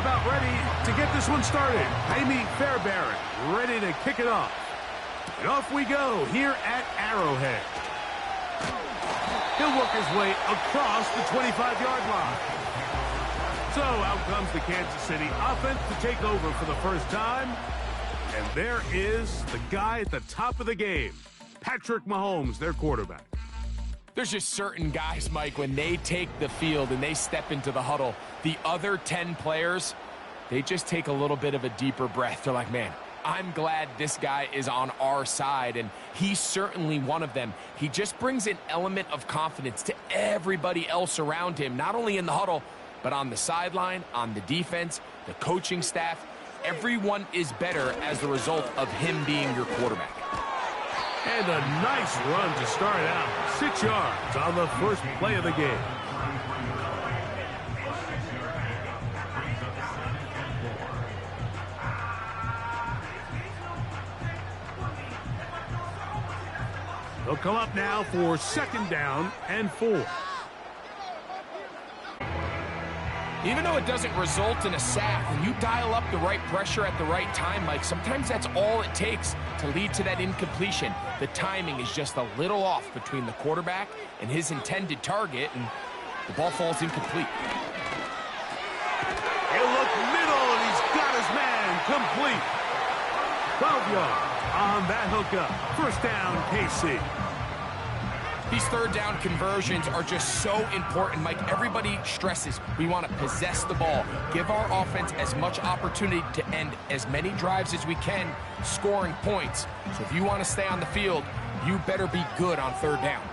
about ready to get this one started. Amy Fairbairn ready to kick it off. And off we go here at Arrowhead. He'll work his way across the 25-yard line. So out comes the Kansas City offense to take over for the first time. And there is the guy at the top of the game, Patrick Mahomes, their quarterback. There's just certain guys, Mike, when they take the field and they step into the huddle, the other 10 players, they just take a little bit of a deeper breath. They're like, man, I'm glad this guy is on our side, and he's certainly one of them. He just brings an element of confidence to everybody else around him, not only in the huddle, but on the sideline, on the defense, the coaching staff. Everyone is better as a result of him being your quarterback. And a nice run to start out. 6 yards on the first play of the game. They'll come up now for 2nd down and 4. Even though it doesn't result in a sack, when you dial up the right pressure at the right time, Mike, sometimes that's all it takes to lead to that incompletion. The timing is just a little off between the quarterback and his intended target, and the ball falls incomplete. He'll look middle, and he's got his man complete. 12 yards on that hookup. First down, KC. These third down conversions are just so important, Mike. Everybody stresses we want to possess the ball, give our offense as much opportunity to end as many drives as we can, scoring points. So if you want to stay on the field, you better be good on third down.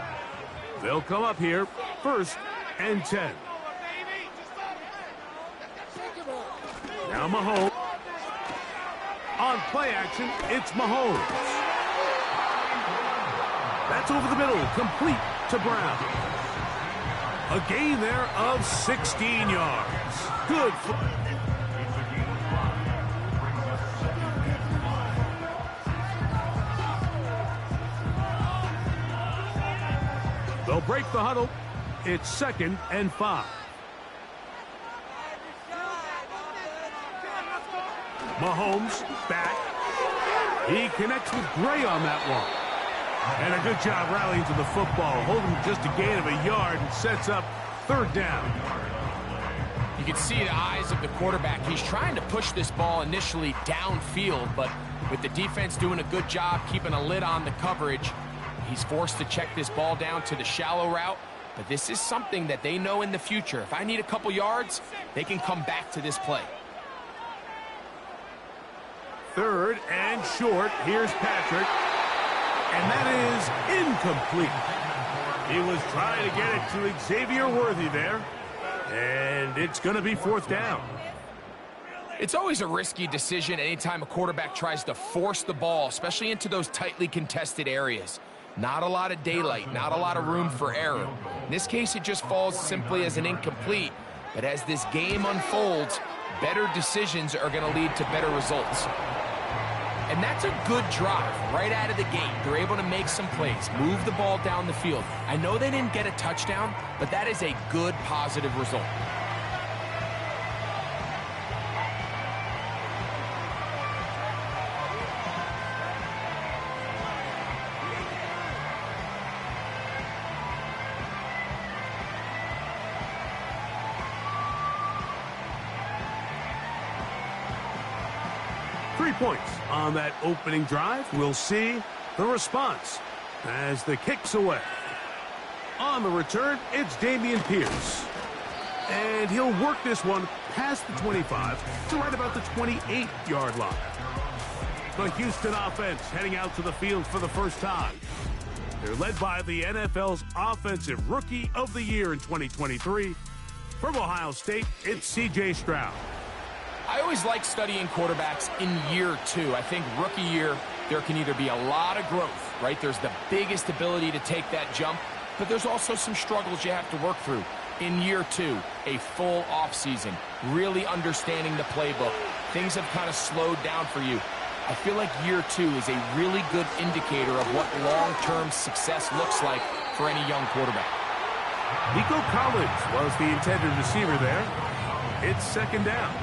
They'll come up here, 1st and 10. Now Mahomes. On play action, it's Mahomes. That's over the middle, complete to Brown. A gain there of 16 yards. Good. They'll break the huddle. It's 2nd and 5. Mahomes back. He connects with Gray on that one. And a good job rallying to the football, holding just a gain of a yard and sets up 3rd down. You can see the eyes of the quarterback. He's trying to push this ball initially downfield, but with the defense doing a good job keeping a lid on the coverage, he's forced to check this ball down to the shallow route. But this is something that they know in the future. If I need a couple yards, they can come back to this play. 3rd and short. Here's Patrick. And that is incomplete. He was trying to get it to Xavier Worthy there. And it's going to be 4th down. It's always a risky decision anytime a quarterback tries to force the ball, especially into those tightly contested areas. Not a lot of daylight, not a lot of room for error. In this case, it just falls simply as an incomplete. But as this game unfolds, better decisions are going to lead to better results. And that's a good drive right out of the gate. They're able to make some plays, move the ball down the field. I know they didn't get a touchdown, but that is a good, positive result. Points on that opening drive. We'll see the response as the kick's away. On the return, it's Dameon Pierce. And he'll work this one past the 25 to right about the 28-yard line. The Houston offense heading out to the field for the first time. They're led by the NFL's Offensive Rookie of the Year in 2023. From Ohio State, it's C.J. Stroud. I always like studying quarterbacks in year 2. I think rookie year, there can either be a lot of growth, right? There's the biggest ability to take that jump, but there's also some struggles you have to work through. In year 2, a full offseason, really understanding the playbook. Things have kind of slowed down for you. I feel like year 2 is a really good indicator of what long-term success looks like for any young quarterback. Nico Collins was the intended receiver there. It's 2nd down.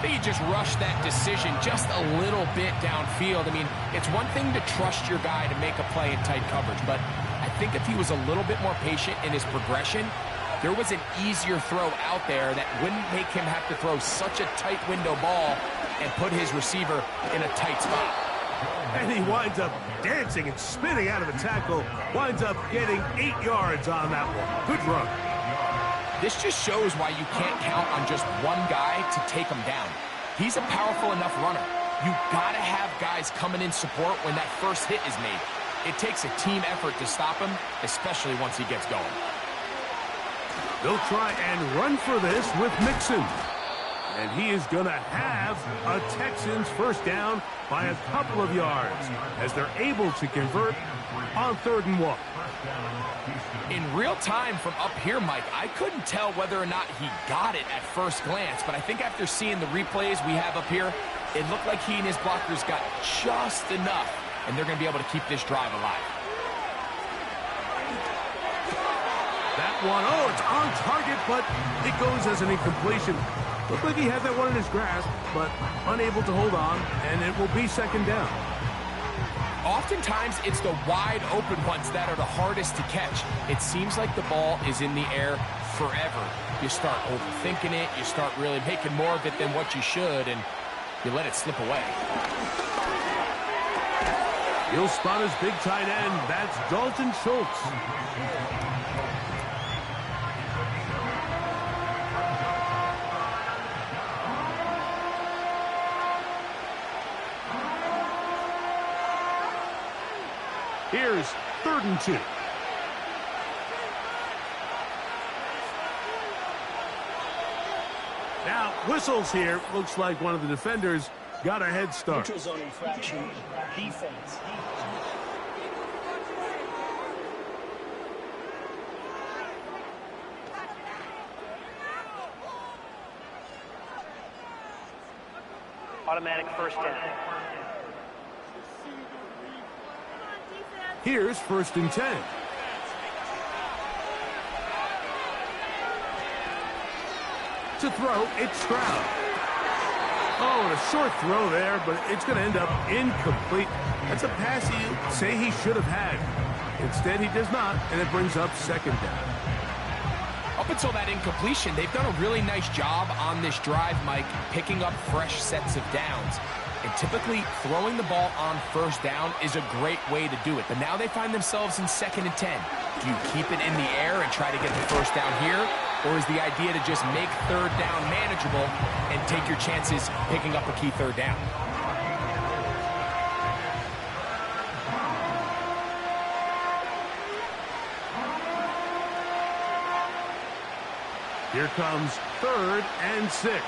think he just rushed that decision just a little bit downfield. I mean, it's one thing to trust your guy to make a play in tight coverage, but I think if he was a little bit more patient in his progression, there was an easier throw out there that wouldn't make him have to throw such a tight window ball and put his receiver in a tight spot. And he winds up dancing and spinning out of the tackle, winds up getting 8 yards on that one. Good run. This just shows why you can't count on just one guy to take him down. He's a powerful enough runner. You gotta have guys coming in support when that first hit is made. It takes a team effort to stop him, especially once he gets going. They'll try and run for this with Mixon. And he is going to have a Texans first down by a couple of yards as they're able to convert on 3rd and 1. In real time from up here, Mike, I couldn't tell whether or not he got it at first glance, but I think after seeing the replays we have up here, it looked like he and his blockers got just enough, and they're going to be able to keep this drive alive. That one, oh, it's on target, but it goes as an incompletion. Looked like he had that one in his grasp, but unable to hold on, and it will be 2nd down. Oftentimes, it's the wide open ones that are the hardest to catch. It seems like the ball is in the air forever. You start overthinking it, you start really making more of it than what you should, and you let it slip away. He'll spot his big tight end. That's Dalton Schultz. Here's 3rd and 2. Now, whistles here. Looks like one of the defenders got a head start. Neutral zone infraction, defense. Automatic first down. Here's 1st and 10. To throw, it's Stroud. Oh, and a short throw there, but it's going to end up incomplete. That's a pass you say he should have had. Instead, he does not, and it brings up 2nd down. Up until that incompletion, they've done a really nice job on this drive, Mike, picking up fresh sets of downs. And typically, throwing the ball on 1st down is a great way to do it. But now they find themselves in 2nd and 10. Do you keep it in the air and try to get the 1st down here? Or is the idea to just make 3rd down manageable and take your chances picking up a key 3rd down? Here comes 3rd and 6.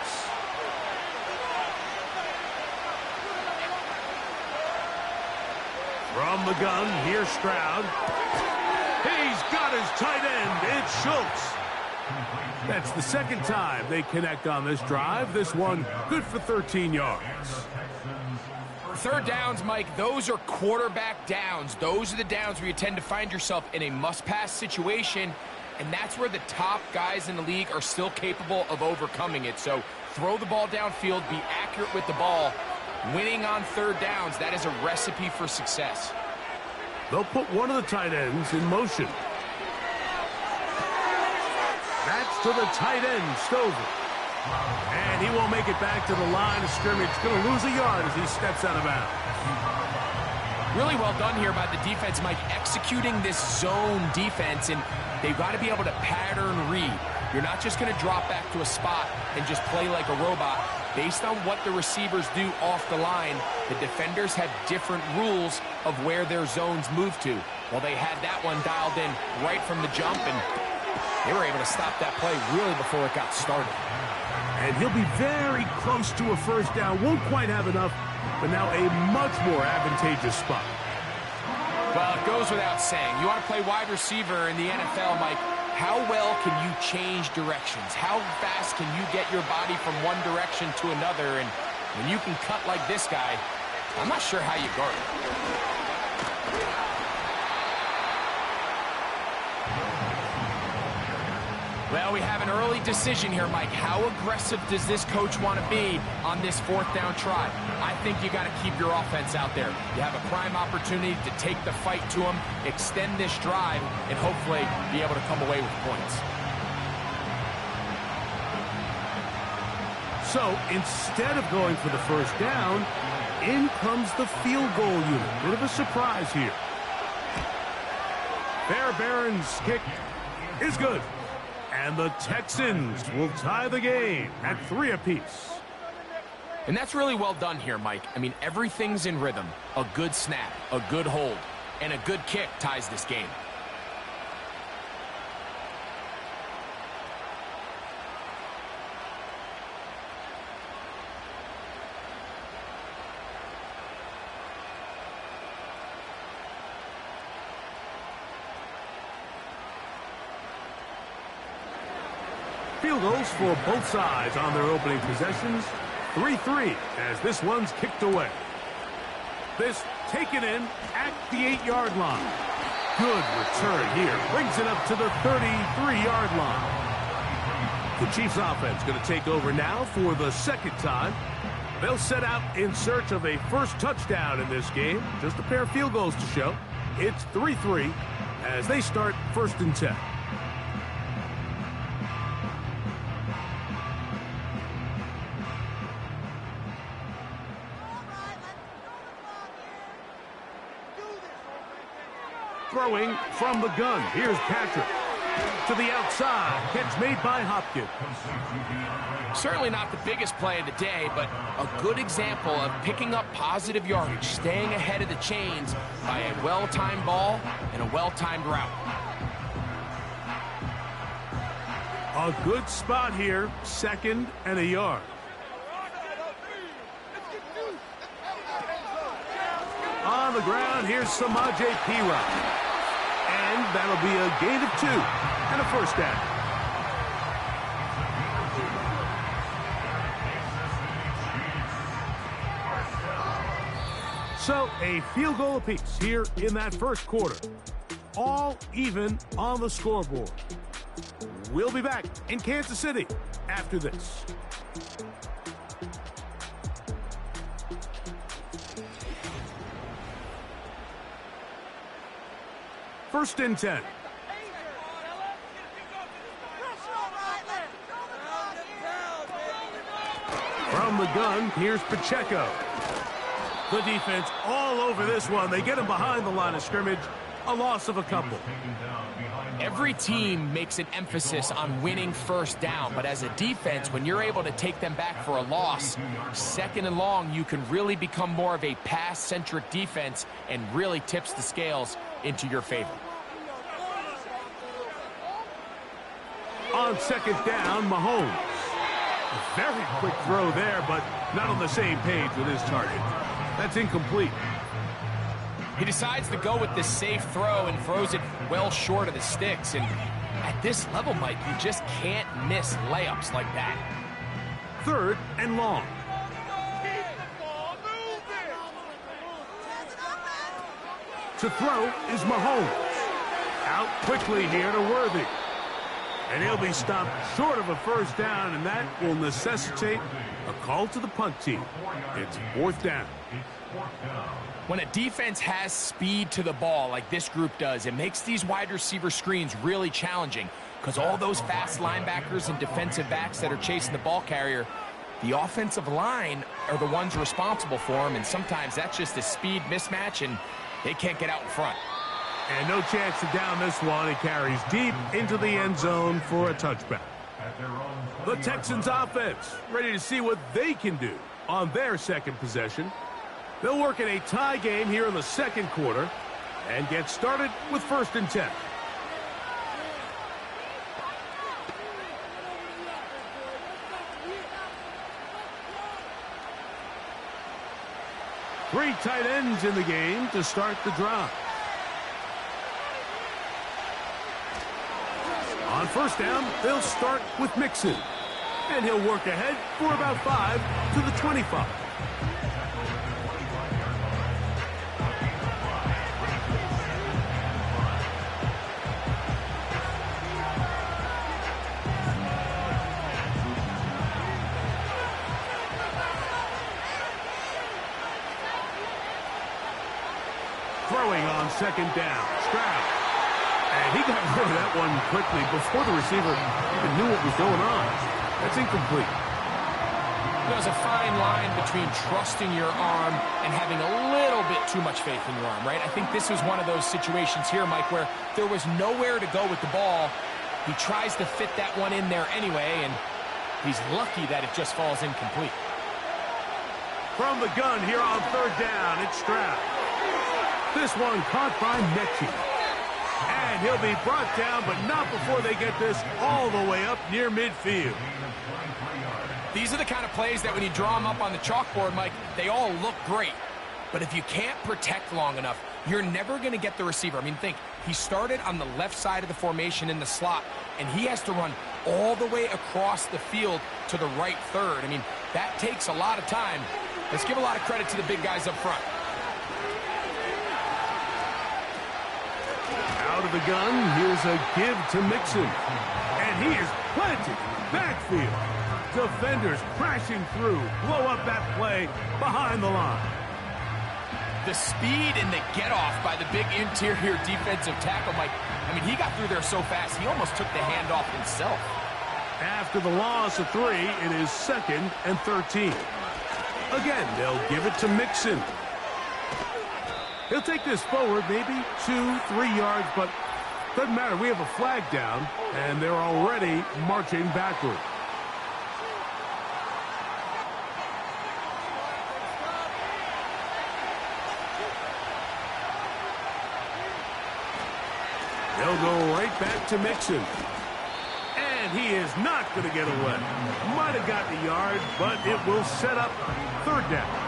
From the gun, here's Stroud. He's got his tight end. It's Schultz. That's the 2nd time they connect on this drive. This one good for 13 yards. 3rd downs, Mike, those are quarterback downs. Those are the downs where you tend to find yourself in a must-pass situation, and that's where the top guys in the league are still capable of overcoming it. So throw the ball downfield, be accurate with the ball. Winning on 3rd downs, that is a recipe for success. They'll put one of the tight ends in motion. That's to the tight end, Stover. And he won't make it back to the line of scrimmage. Going to lose a yard as he steps out of bounds. Really well done here by the defense, Mike, executing this zone defense, and they've got to be able to pattern read. You're not just going to drop back to a spot and just play like a robot. Based on what the receivers do off the line, the defenders have different rules of where their zones move to. Well, they had that one dialed in right from the jump, and they were able to stop that play really before it got started. And he'll be very close to a 1st down. Won't quite have enough, but now a much more advantageous spot. Well, it goes without saying. You want to play wide receiver in the NFL, Mike, how well can you change directions? How fast can you get your body from one direction to another? And when you can cut like this guy, I'm not sure how you guard it. Well, we have an early decision here, Mike. How aggressive does this coach want to be on this 4th down try? I think you got to keep your offense out there. You have a prime opportunity to take the fight to them, extend this drive, and hopefully be able to come away with points. So instead of going for the 1st down, in comes the field goal unit. Bit of a surprise here. Fairbairn's kick is good. And the Texans will tie the game at 3 apiece. And that's really well done here, Mike. I mean, everything's in rhythm. A good snap, a good hold, and a good kick ties this game. Field goals for both sides on their opening possessions. 3-3 as this one's kicked away. This taken in at the 8-yard line. Good return here. Brings it up to the 33-yard line. The Chiefs offense going to take over now for the 2nd time. They'll set out in search of a first touchdown in this game. Just a pair of field goals to show. It's 3-3 as they start 1st and 10. Throwing from the gun. Here's Patrick. To the outside. Catch made by Hopkins. Certainly not the biggest play of the day, but a good example of picking up positive yardage, staying ahead of the chains by a well-timed ball and a well-timed route. A good spot here. 2nd and a yard. On the ground, here's Samaje Perine. And that'll be a gain of 2 and a 1st down. So a field goal apiece here in that 1st quarter. All even on the scoreboard. We'll be back in Kansas City after this. First and 10. From the gun, here's Pacheco. The defense all over this one. They get him behind the line of scrimmage. A loss of a couple. Every team makes an emphasis on winning 1st down, but as a defense, when you're able to take them back for a loss, 2nd and long, you can really become more of a pass-centric defense and really tips the scales into your favor. On 2nd down, Mahomes. A very quick throw there, but not on the same page with his target. That's incomplete. He decides to go with this safe throw and throws it well short of the sticks. And at this level, Mike, you just can't miss layups like that. 3rd and long. To throw is Mahomes. Out quickly here to Worthy. And he'll be stopped short of a 1st down, and that will necessitate a call to the punt team. It's 4th down. When a defense has speed to the ball like this group does, it makes these wide receiver screens really challenging because all those fast linebackers and defensive backs that are chasing the ball carrier, the offensive line are the ones responsible for them, and sometimes that's just a speed mismatch, and they can't get out in front. And no chance to down this one. It carries deep into the end zone for a touchback. The Texans offense ready to see what they can do on their 2nd possession. They'll work in a tie game here in the 2nd quarter and get started with 1st and 10. Three tight ends in the game to start the drive. On 1st down, they'll start with Mixon. And he'll work ahead for about 5 to the 25. throwing on second down. Stroud. And he got rid of that one quickly before the receiver even knew what was going on. That's incomplete. There's a fine line between trusting your arm and having a little bit too much faith in your arm, right? I think this was one of those situations here, Mike, where there was nowhere to go with the ball. He tries to fit that one in there anyway, and he's lucky that it just falls incomplete. From the gun here on third down, it's Stroud. This one caught by Mechie. And he'll be brought down, but not before they get this all the way up near midfield. These are the kind of plays that when you draw them up on the chalkboard, Mike, they all look great. But if you can't protect long enough, you're never going to get the receiver. I mean, think, he started on the left side of the formation in the slot, and he has to run all the way across the field to the right third. I mean, that takes a lot of time. Let's give a lot of credit to the big guys up front. Out of the gun, here's a give to Mixon. And he is planted in the backfield. Defenders crashing through, blow up that play behind the line. The speed and the get-off by the big interior defensive tackle, Mike. I mean, he got through there so fast, he almost took the handoff himself. After the loss of 3, it is 2nd and 13. Again, they'll give it to Mixon. He'll take this forward, maybe 2-3 yards, but doesn't matter. We have a flag down, and they're already marching backward. They'll go right back to Mixon. And he is not going to get away. Might have gotten a yard, but it will set up third down.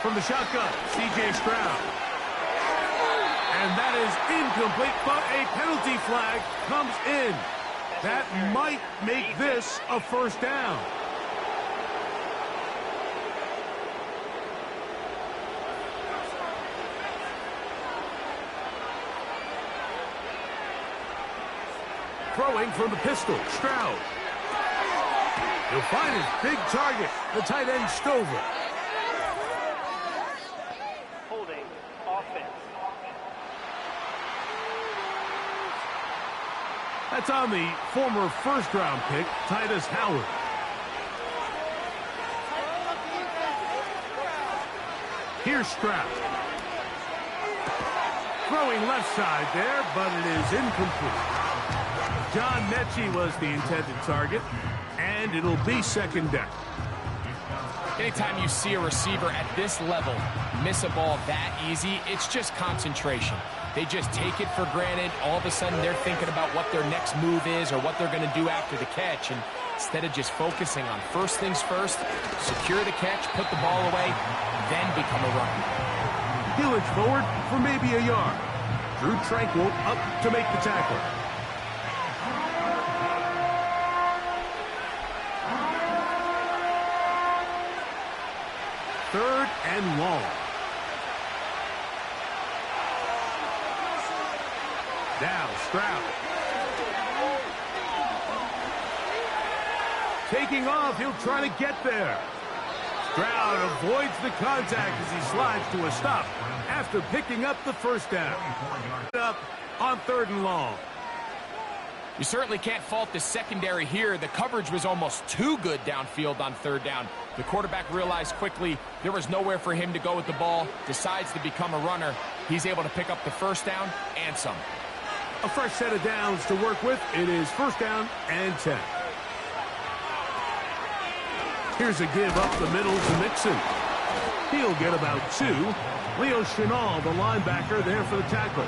From the shotgun, C.J. Stroud. And that is incomplete, but a penalty flag comes in. That might make this a first down. Throwing from the pistol, Stroud. He'll find his big target, the tight end Stover. Holding offense. That's on the former first-round pick, Titus Howard. Here's Stroud. Throwing left side there, but it is incomplete. John Mechie was the intended target, and it'll be second down. Anytime you see a receiver at this level miss a ball that easy, it's just concentration. They just take it for granted. All of a sudden, they're thinking about what their next move is or what they're going to do after the catch. And instead of just focusing on first things first, secure the catch, put the ball away, then become a runner. He'll inch forward for maybe a yard. Drew Tranquil up to make the tackle. Third and long. Now Stroud. Taking off, he'll try to get there. Stroud avoids the contact as he slides to a stop after picking up the first down. Up on third and long. You certainly can't fault the secondary here. The coverage was almost too good downfield on third down. The quarterback realized quickly there was nowhere for him to go with the ball, decides to become a runner. He's able to pick up the first down and some. A fresh set of downs to work with. It is first down and 10. Here's a give up the middle to Mixon. He'll get about 2. Leo Chenal, the linebacker, there for the tackle.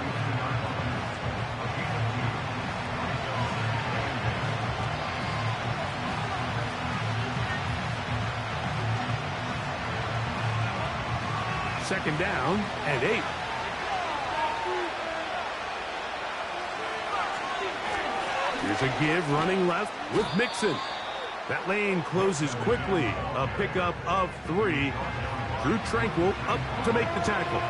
Second down and 8. Here's a give running left with Mixon. That lane closes quickly. A pickup of 3. Drew Tranquil up to make the tackle.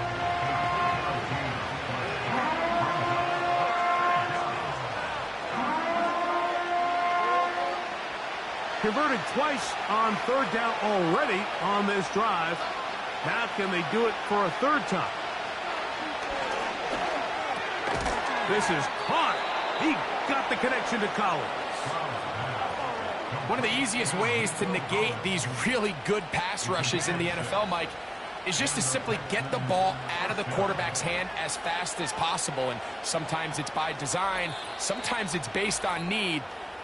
converted twice on third down already on this drive. Now can they do it for a third time? This is caught. He got the connection to Collins. One of the easiest ways to negate these really good pass rushes in the NFL, Mike, is just to simply get the ball out of the quarterback's hand as fast as possible. And sometimes it's by design, sometimes it's based on need.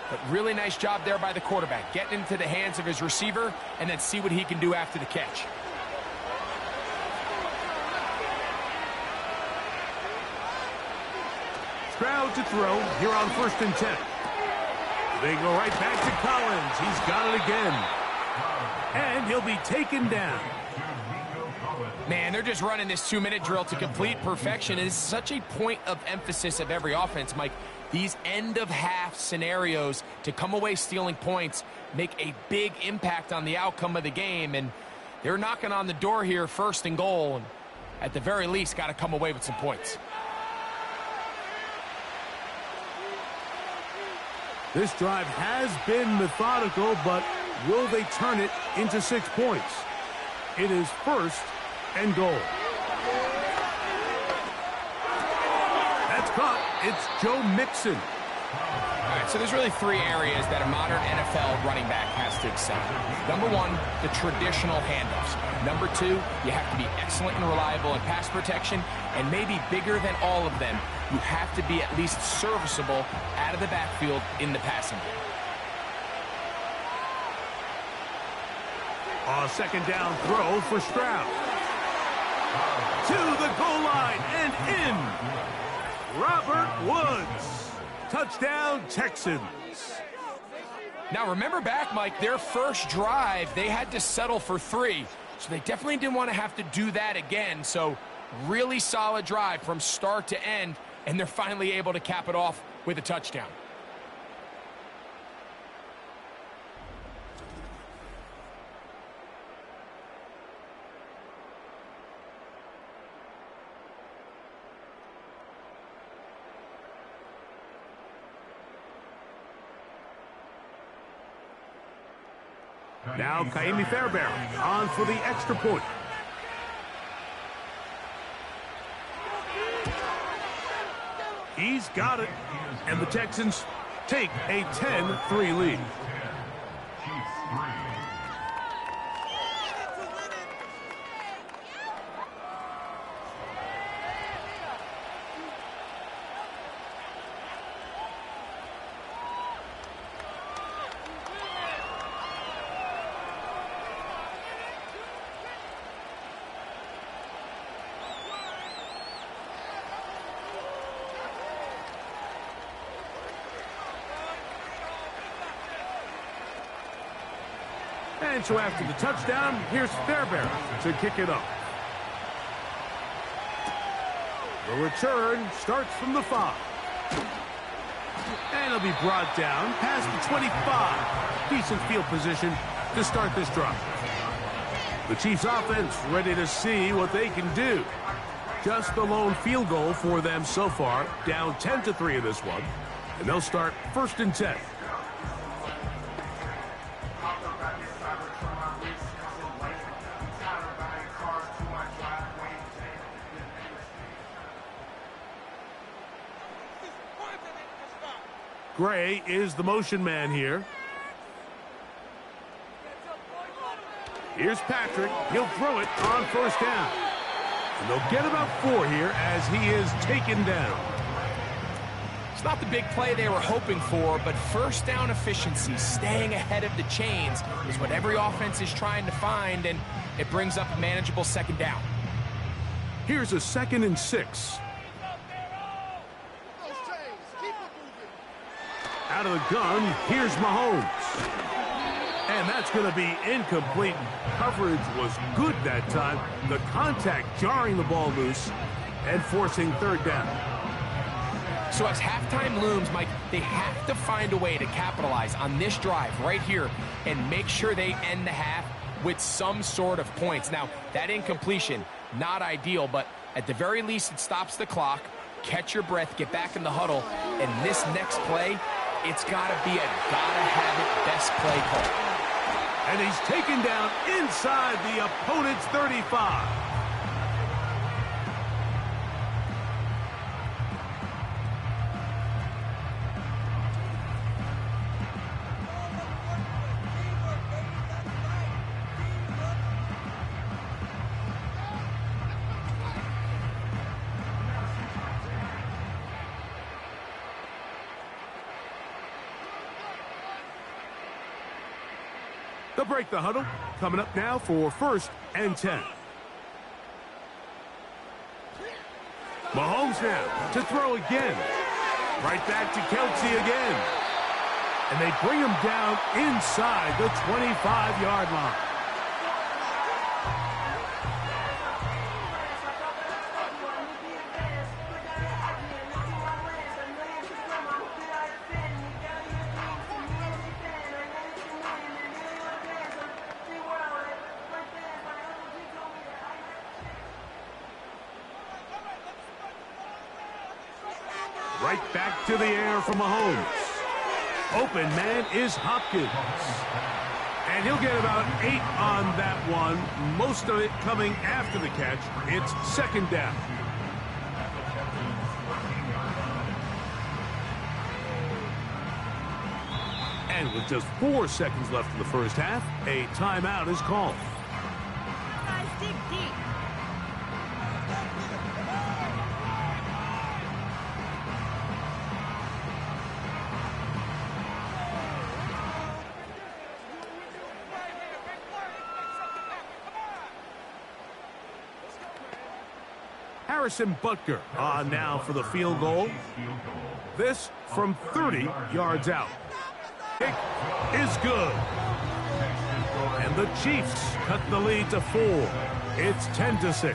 But really nice job there by the quarterback, getting into the hands of his receiver and then see what he can do after the catch. Stroud to throw here on 1st and 10. They go right back to Collins. He's got it again. And he'll be taken down. Man, they're just running this 2-minute drill to complete perfection. It is such a point of emphasis of every offense, Mike. These end-of-half scenarios to come away stealing points make a big impact on the outcome of the game. And they're knocking on the door here, 1st and goal. And at the very least, got to come away with some points. This drive has been methodical, but will they turn it into 6 points? It is 1st and goal. That's caught. It's Joe Mixon. All right, so there's really 3 areas that a modern NFL running back has to excel. Number 1, the traditional handoffs. Number 2, you have to be excellent and reliable in pass protection. And maybe bigger than all of them, you have to be at least serviceable out of the backfield in the passing game. A 2nd down throw for Stroud. To the goal line and in. Robert Woods. Touchdown, Texans. Now remember back, Mike, their first drive, they had to settle for 3. So they definitely didn't want to have to do that again. So really solid drive from start to end, and they're finally able to cap it off with a touchdown. Now Kaimi Fairbairn on for the extra point. He's got it. And the Texans take a 10-3 lead. And so after the touchdown, here's Fairbairn to kick it off. The return starts from the 5. And it'll be brought down past the 25. Decent field position to start this drive. The Chiefs offense ready to see what they can do. Just the lone field goal for them so far, down 10-3 in this one. And they'll start 1st and 10. Gray is the motion man here. Here's Patrick. He'll throw it on 1st down. And they'll get about 4 here as he is taken down. It's not the big play they were hoping for, but 1st down efficiency, staying ahead of the chains, is what every offense is trying to find, and it brings up a manageable 2nd down. Here's a 2nd and 6. Out of the gun, here's Mahomes. And that's going to be incomplete. Coverage was good that time. The contact jarring the ball loose and forcing 3rd down. So as halftime looms, Mike, they have to find a way to capitalize on this drive right here and make sure they end the half with some sort of points. Now, that incompletion, not ideal, but at the very least it stops the clock. Catch your breath, get back in the huddle, and this next play It's got to be a gotta-have-it best play call. And he's taken down inside the opponent's 35. They'll break the huddle. Coming up now for 1st and 10. Mahomes now to throw again. Right back to Kelsey again. And they bring him down inside the 25-yard line. Right back to the air for Mahomes. Open man is Hopkins. And he'll get about 8 on that one. Most of it coming after the catch. It's 2nd down. And with just 4 seconds left in the first half, a timeout is called. Guys, dig deep. Harrison Butker on now for the field goal. This from 30 yards out. Kick is good. And the Chiefs cut the lead to 4. It's 10-6.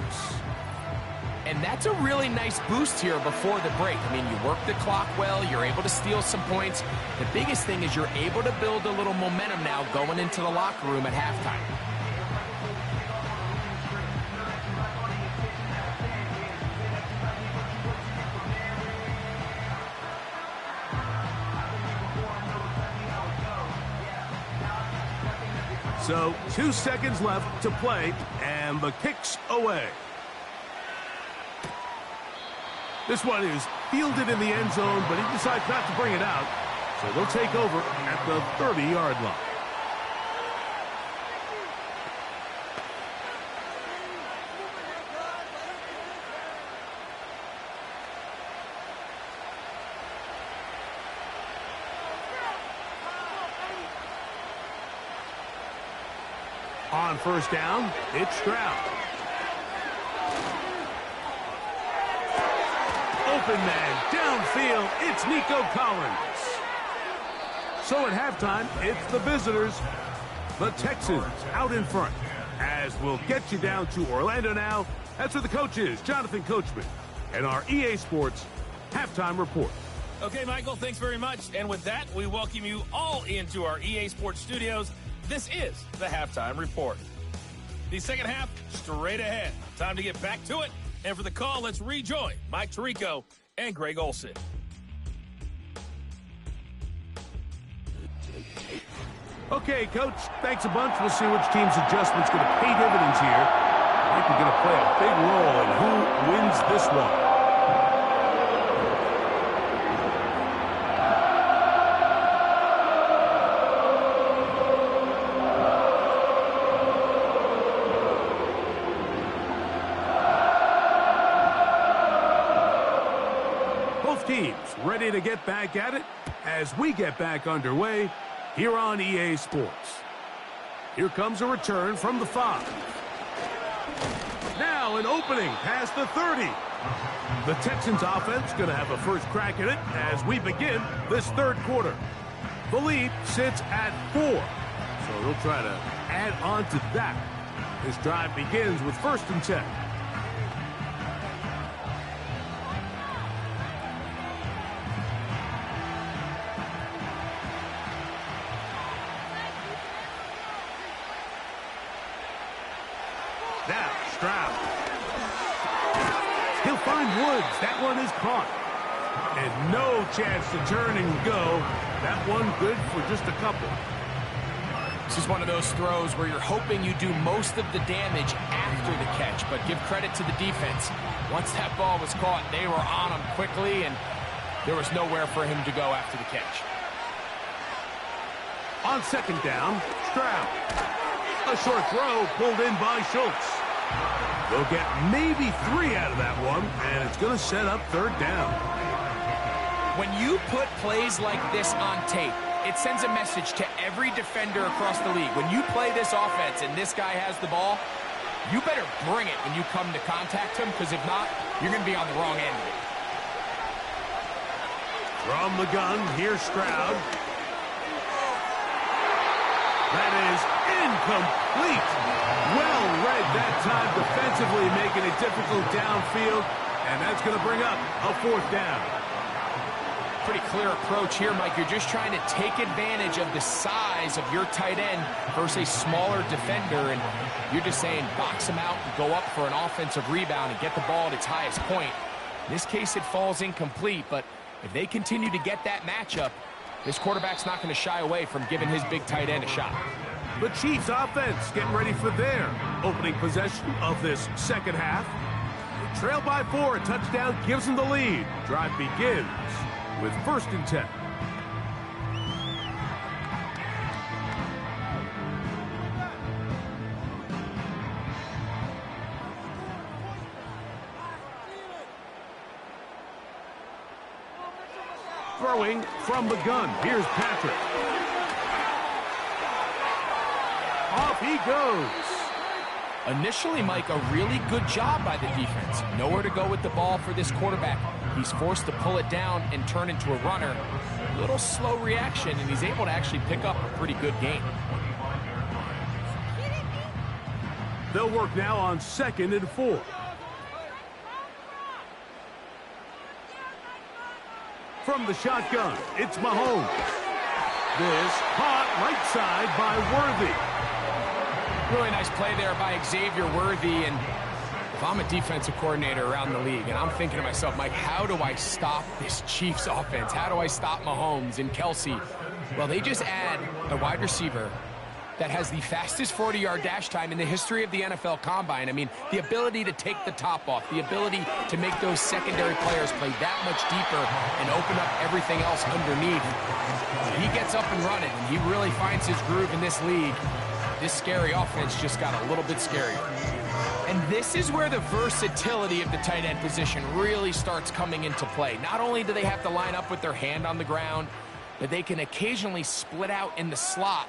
And that's a really nice boost here before the break. I mean, you work the clock well, you're able to steal some points. The biggest thing is you're able to build a little momentum now going into the locker room at halftime. So 2 seconds left to play, and the kick's away. This one is fielded in the end zone, but he decides not to bring it out. So they'll take over at the 30-yard line. On 1st down, it's Stroud. Open man, downfield, it's Nico Collins. So at halftime, it's the visitors, the Texans, out in front. As we'll get you down to Orlando now, that's where the coach is, Jonathan Coachman, and our EA Sports Halftime Report. Okay, Michael, thanks very much. And with that, we welcome you all into our EA Sports studios. This is the Halftime Report. The second half, straight ahead. Time to get back to it. And for the call, let's rejoin Mike Tirico and Greg Olson. Okay, Coach, thanks a bunch. We'll see which team's adjustment's going to pay dividends here. I think we're going to play a big role in who wins this one. Teams ready to get back at it as we get back underway here on EA Sports. Here comes a return from the 5. Now an opening past the 30. The Texans offense going to have a first crack at it as we begin this 3rd quarter. The lead sits at 4, so they'll try to add on to that. This drive begins with 1st and 10. Now, Stroud. He'll find Woods. That one is caught. And no chance to turn and go. That one good for just a couple. This is one of those throws where you're hoping you do most of the damage after the catch, but give credit to the defense. Once that ball was caught, they were on him quickly, and there was nowhere for him to go after the catch. On second down, Stroud. A short throw pulled in by Schultz. They'll get maybe 3 out of that one, and it's going to set up third down. When you put plays like this on tape, it sends a message to every defender across the league. When you play this offense and this guy has the ball, you better bring it when you come to contact him, because if not, you're going to be on the wrong end of it. From the gun, here's Stroud. That is incomplete. Well read that time defensively, making it difficult downfield, and that's going to bring up a fourth down. Pretty clear approach here, Mike. You're just trying to take advantage of the size of your tight end versus a smaller defender, and you're just saying box him out and go up for an offensive rebound and get the ball at its highest point. In this case, it falls incomplete, but if they continue to get that matchup, this quarterback's not going to shy away from giving his big tight end a shot. The Chiefs offense getting ready for their opening possession of this second half. They trail by 4, a touchdown gives them the lead. Drive begins with 1st and 10. Throwing from the gun. Here's Patrick. Off he goes. Initially, Mike, a really good job by the defense. Nowhere to go with the ball for this quarterback. He's forced to pull it down and turn into a runner. A little slow reaction, and he's able to actually pick up a pretty good gain. They'll work now on 2nd and 4. From the shotgun, it's Mahomes. This caught right side by Worthy. Really nice play there by Xavier Worthy, and if I'm a defensive coordinator around the league, and I'm thinking to myself, Mike, how do I stop this Chiefs offense? How do I stop Mahomes and Kelsey? Well, they just add a wide receiver that has the fastest 40-yard dash time in the history of the NFL Combine. I mean, the ability to take the top off, the ability to make those secondary players play that much deeper and open up everything else underneath. He gets up and running, and he really finds his groove in this league. This scary offense just got a little bit scarier. And this is where the versatility of the tight end position really starts coming into play. Not only do they have to line up with their hand on the ground, but they can occasionally split out in the slot.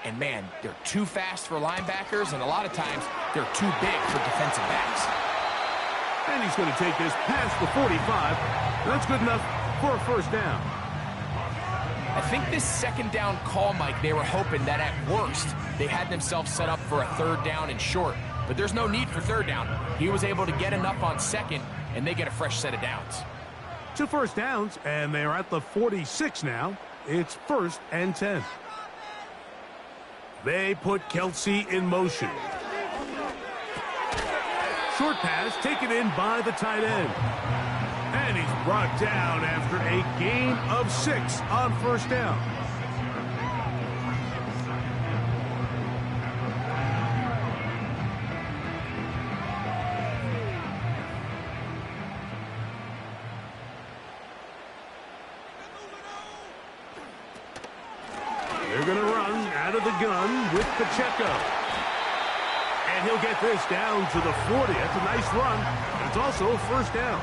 And man, they're too fast for linebackers, and a lot of times they're too big for defensive backs. And he's going to take this past the 45. That's good enough for a first down. I think this second down call, Mike, they were hoping that at worst they had themselves set up for a third down and short. But there's no need for third down. He was able to get enough on second, and they get a fresh set of downs. 2 first downs, and they're at the 46 now. It's 1st and 10. They put Kelsey in motion. Short pass taken in by the tight end. And he's brought down after a gain of 6 on first down. They're going to run out of the gun with Pacheco. And he'll get this down to the 40. That's a nice run. And it's also a first down.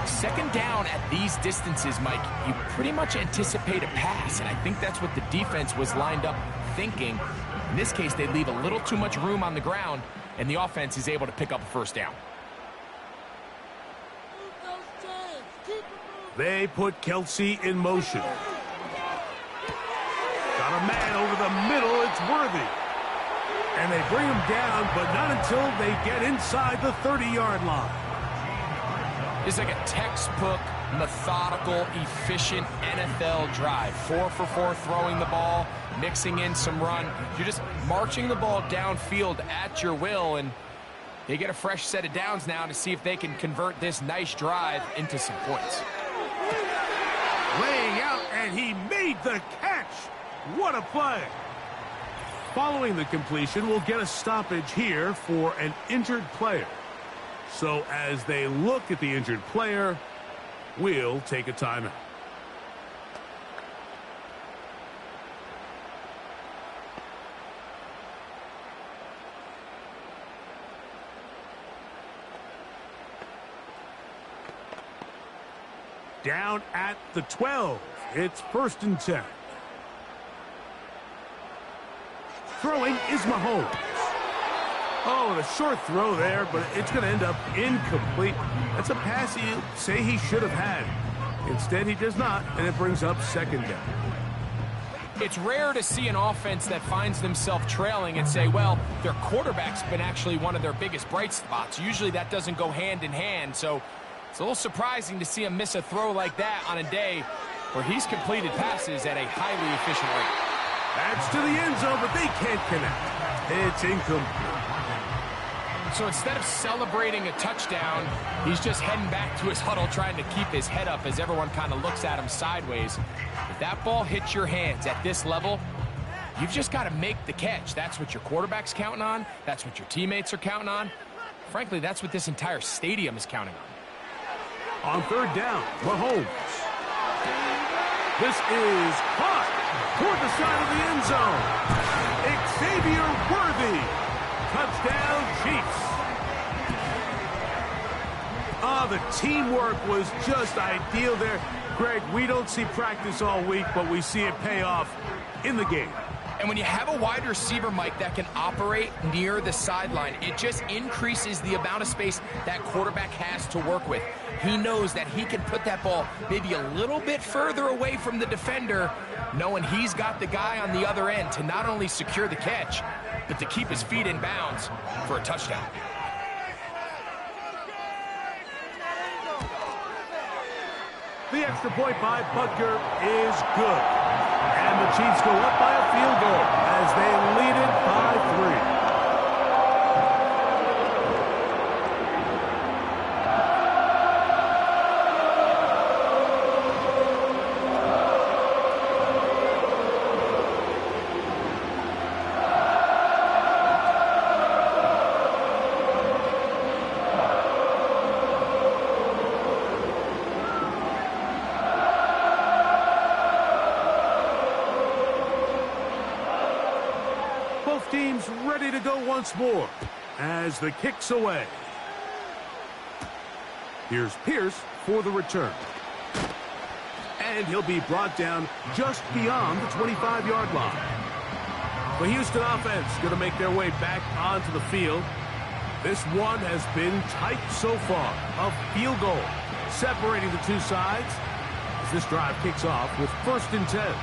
Second down at these distances, Mike, you pretty much anticipate a pass, and I think that's what the defense was lined up thinking. In this case, they leave a little too much room on the ground, and the offense is able to pick up a first down. They put Kelsey in motion. Got a man over the middle. It's Worthy. And they bring him down, but not until they get inside the 30-yard line. It's like a textbook, methodical, efficient NFL drive. 4 for 4 throwing the ball, mixing in some run. You're just marching the ball downfield at your will, and They get a fresh set of downs now to see if they can convert this nice drive into some points. Laying out, and he made the catch. What a play. Following the completion, we'll get a stoppage here for an injured player. So as they look at the injured player, we'll take a timeout. Down at the 12. It's 1st and 10. Throwing is Mahomes. Oh, the short throw there, but it's going to end up incomplete. That's a pass you say he should have had. Instead, he does not, and it brings up 2nd down. It's rare to see an offense that finds themselves trailing and say, well, their quarterback's been actually one of their biggest bright spots. Usually that doesn't go hand in hand, so it's a little surprising to see him miss a throw like that on a day where he's completed passes at a highly efficient rate. That's to the end zone, but they can't connect. It's incomplete. So instead of celebrating a touchdown, he's just heading back to his huddle trying to keep his head up as everyone kind of looks at him sideways. If that ball hits your hands at this level, you've just got to make the catch. That's what your quarterback's counting on. That's what your teammates are counting on. Frankly, that's what this entire stadium is counting on. On 3rd down, Mahomes. This is caught toward the side of the end zone. Xavier Worthy. Touchdown, Chiefs. Oh, the teamwork was just ideal there. Greg, we don't see practice all week, but we see it pay off in the game. And when you have a wide receiver, Mike, that can operate near the sideline, it just increases the amount of space that quarterback has to work with. He knows that he can put that ball maybe a little bit further away from the defender, knowing he's got the guy on the other end to not only secure the catch, but to keep his feet in bounds for a touchdown. The extra point by Butker is good. And the Chiefs go up by a field goal as they lead it by 3. Both teams ready to go once more as the kick's away. Here's Pierce for the return. And he'll be brought down just beyond the 25-yard line. The Houston offense going to make their way back onto the field. This one has been tight so far. A field goal separating the two sides as this drive kicks off with 1st and 10.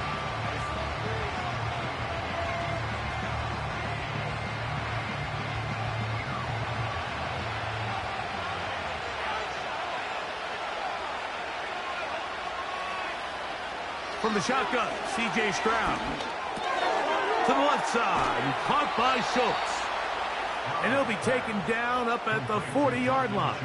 From the shotgun, C.J. Stroud. To the left side, and caught by Schultz. And he'll be taken down up at the 40-yard line.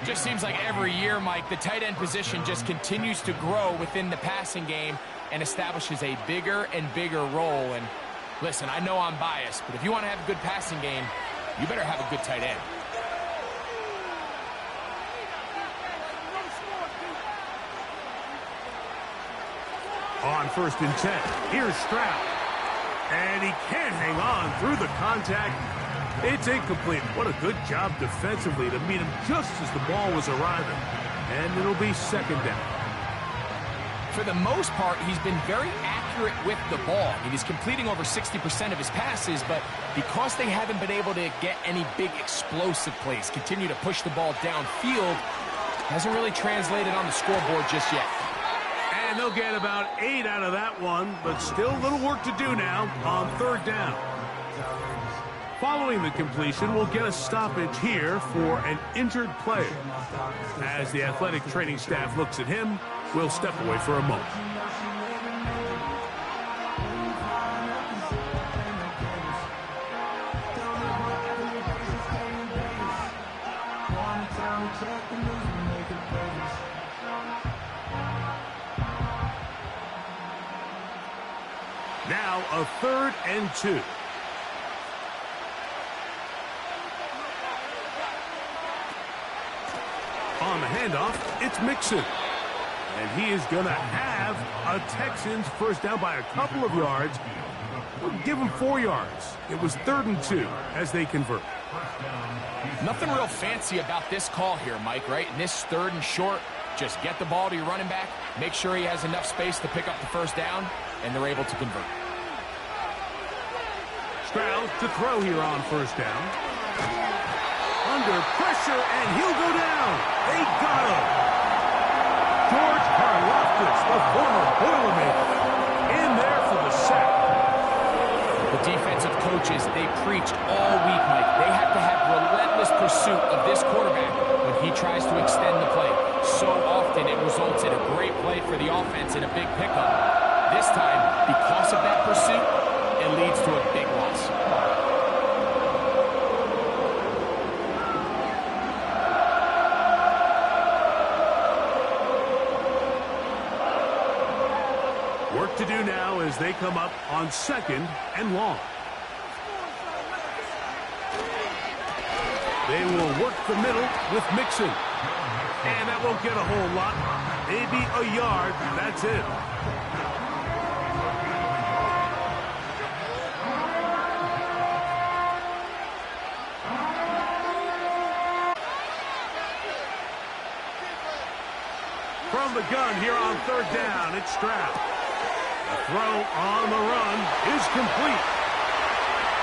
Just seems like every year, Mike, the tight end position just continues to grow within the passing game and establishes a bigger and bigger role. And listen, I know I'm biased, but if you want to have a good passing game, you better have a good tight end. On 1st and 10, here's Stroud. And he can't hang on through the contact. It's incomplete. What a good job defensively to meet him just as the ball was arriving. And it'll be 2nd down. For the most part, he's been very accurate with the ball. I mean, he's completing over 60% of his passes, but because they haven't been able to get any big explosive plays, continue to push the ball downfield, hasn't really translated on the scoreboard just yet. And they'll get about 8 out of that one, but still a little work to do now on 3rd down. Following the completion, we'll get a stoppage here for an injured player. As the athletic training staff looks at him, we'll step away for a moment. now a 3rd and 2. On the handoff, it's Mixon. And he is going to have a Texans first down by a couple of yards. We'll give him 4 yards. It was 3rd and 2 as they convert. Nothing real fancy about this call here, Mike, right? In this 3rd and short, just get the ball to your running back, make sure he has enough space to pick up the first down, and they're able to convert. Stroud to throw here on first down. Under pressure, and he'll go down. They got him. George Karlaftis, the former Boilermaker, in there for the sack. The defensive coaches, they preach all week, Mike. They have to have relentless pursuit of this quarterback when he tries to extend the play. So often it results in a great play for the offense and a big pickup. This time, because of that pursuit, it leads to a big loss. Work to do now as they come up on 2nd and long. They will work the middle with Mixon. And that won't get a whole lot. Maybe a yard. That's it. From the gun here on 3rd down, it's Stroud. The throw on the run is complete.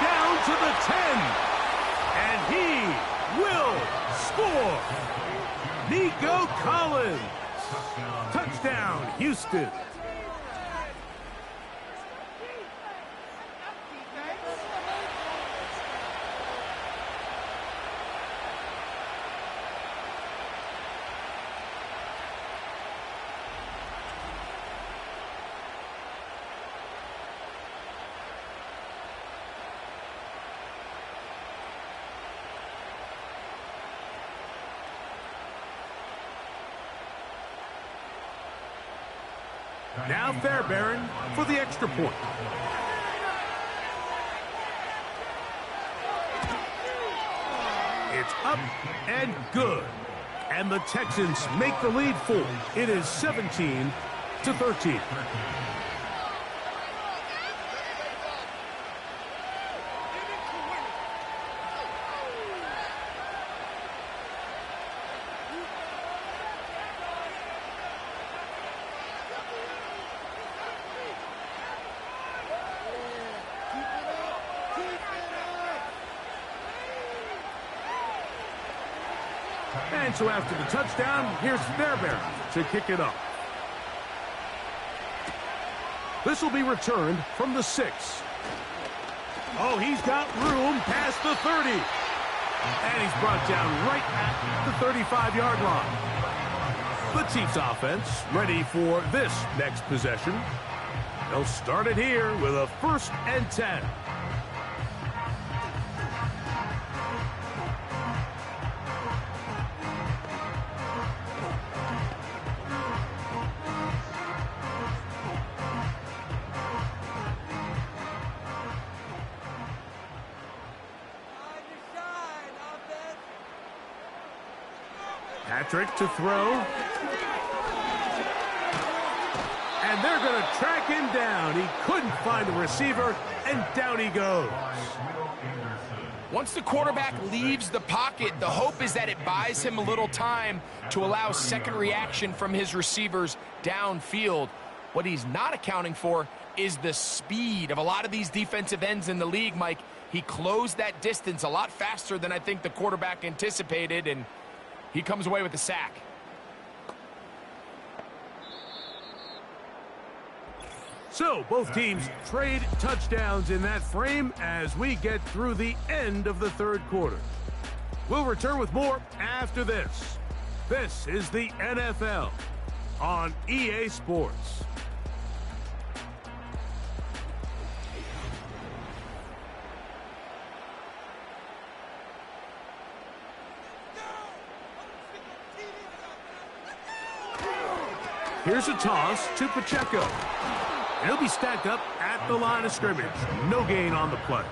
Down to the 10. And he will score. Nico Collins. Touchdown, Houston. Now Fairbairn for the extra point. It's up and good. And the Texans make the lead 4. It is 17-13. And so after the touchdown, here's Fairbairn to kick it up. This will be returned from the 6. Oh, he's got room past the 30. And he's brought down right at the 35-yard line. The Chiefs offense ready for this next possession. They'll start it here with a 1st and 10. Patrick to throw. And they're going to track him down. He couldn't find the receiver, and down he goes. Once the quarterback leaves the pocket, the hope is that it buys him a little time to allow second reaction from his receivers downfield. What he's not accounting for is the speed of a lot of these defensive ends in the league, Mike. He closed that distance a lot faster than I think the quarterback anticipated, and he comes away with the sack. So both teams trade touchdowns in that frame as we get through the end of the 3rd quarter. We'll return with more after this. This is the NFL on EA Sports. Here's a toss to Pacheco. And he'll be stacked up at the line of scrimmage. No gain on the play.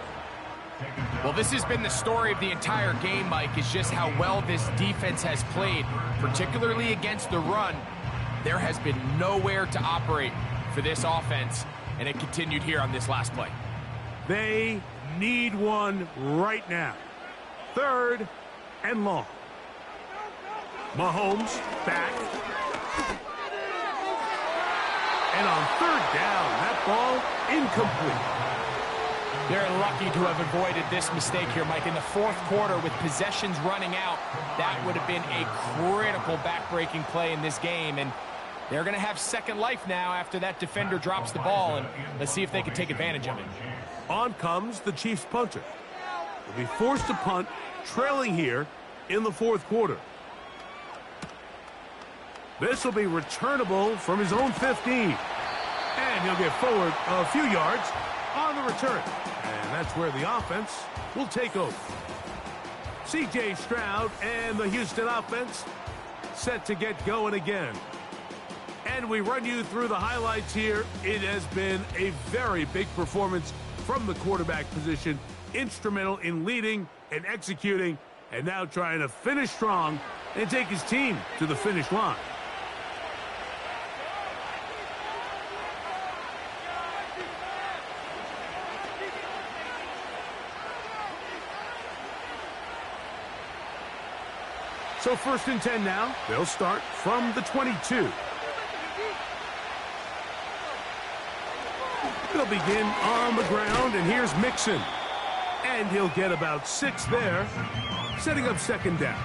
Well, this has been the story of the entire game, Mike, is just how well this defense has played, particularly against the run. There has been nowhere to operate for this offense, and it continued here on this last play. They need one right now. 3rd and long. Mahomes back. And on 3rd down, that ball incomplete. They're lucky to have avoided this mistake here, Mike. In the 4th quarter, with possessions running out, that would have been a critical back-breaking play in this game. And they're going to have second life now after that defender drops the ball. And let's see if they can take advantage of it. On comes the Chiefs punter. They'll be forced to punt, trailing here in the 4th quarter. This will be returnable from his own 15. And he'll get forward a few yards on the return. And that's where the offense will take over. C.J. Stroud and the Houston offense set to get going again. And we run you through the highlights here. It has been a very big performance from the quarterback position. Instrumental in leading and executing, and now trying to finish strong and take his team to the finish line. So 1st and 10 now. They'll start from the 22. They'll begin on the ground, and here's Mixon. And he'll get about 6 there, setting up 2nd down.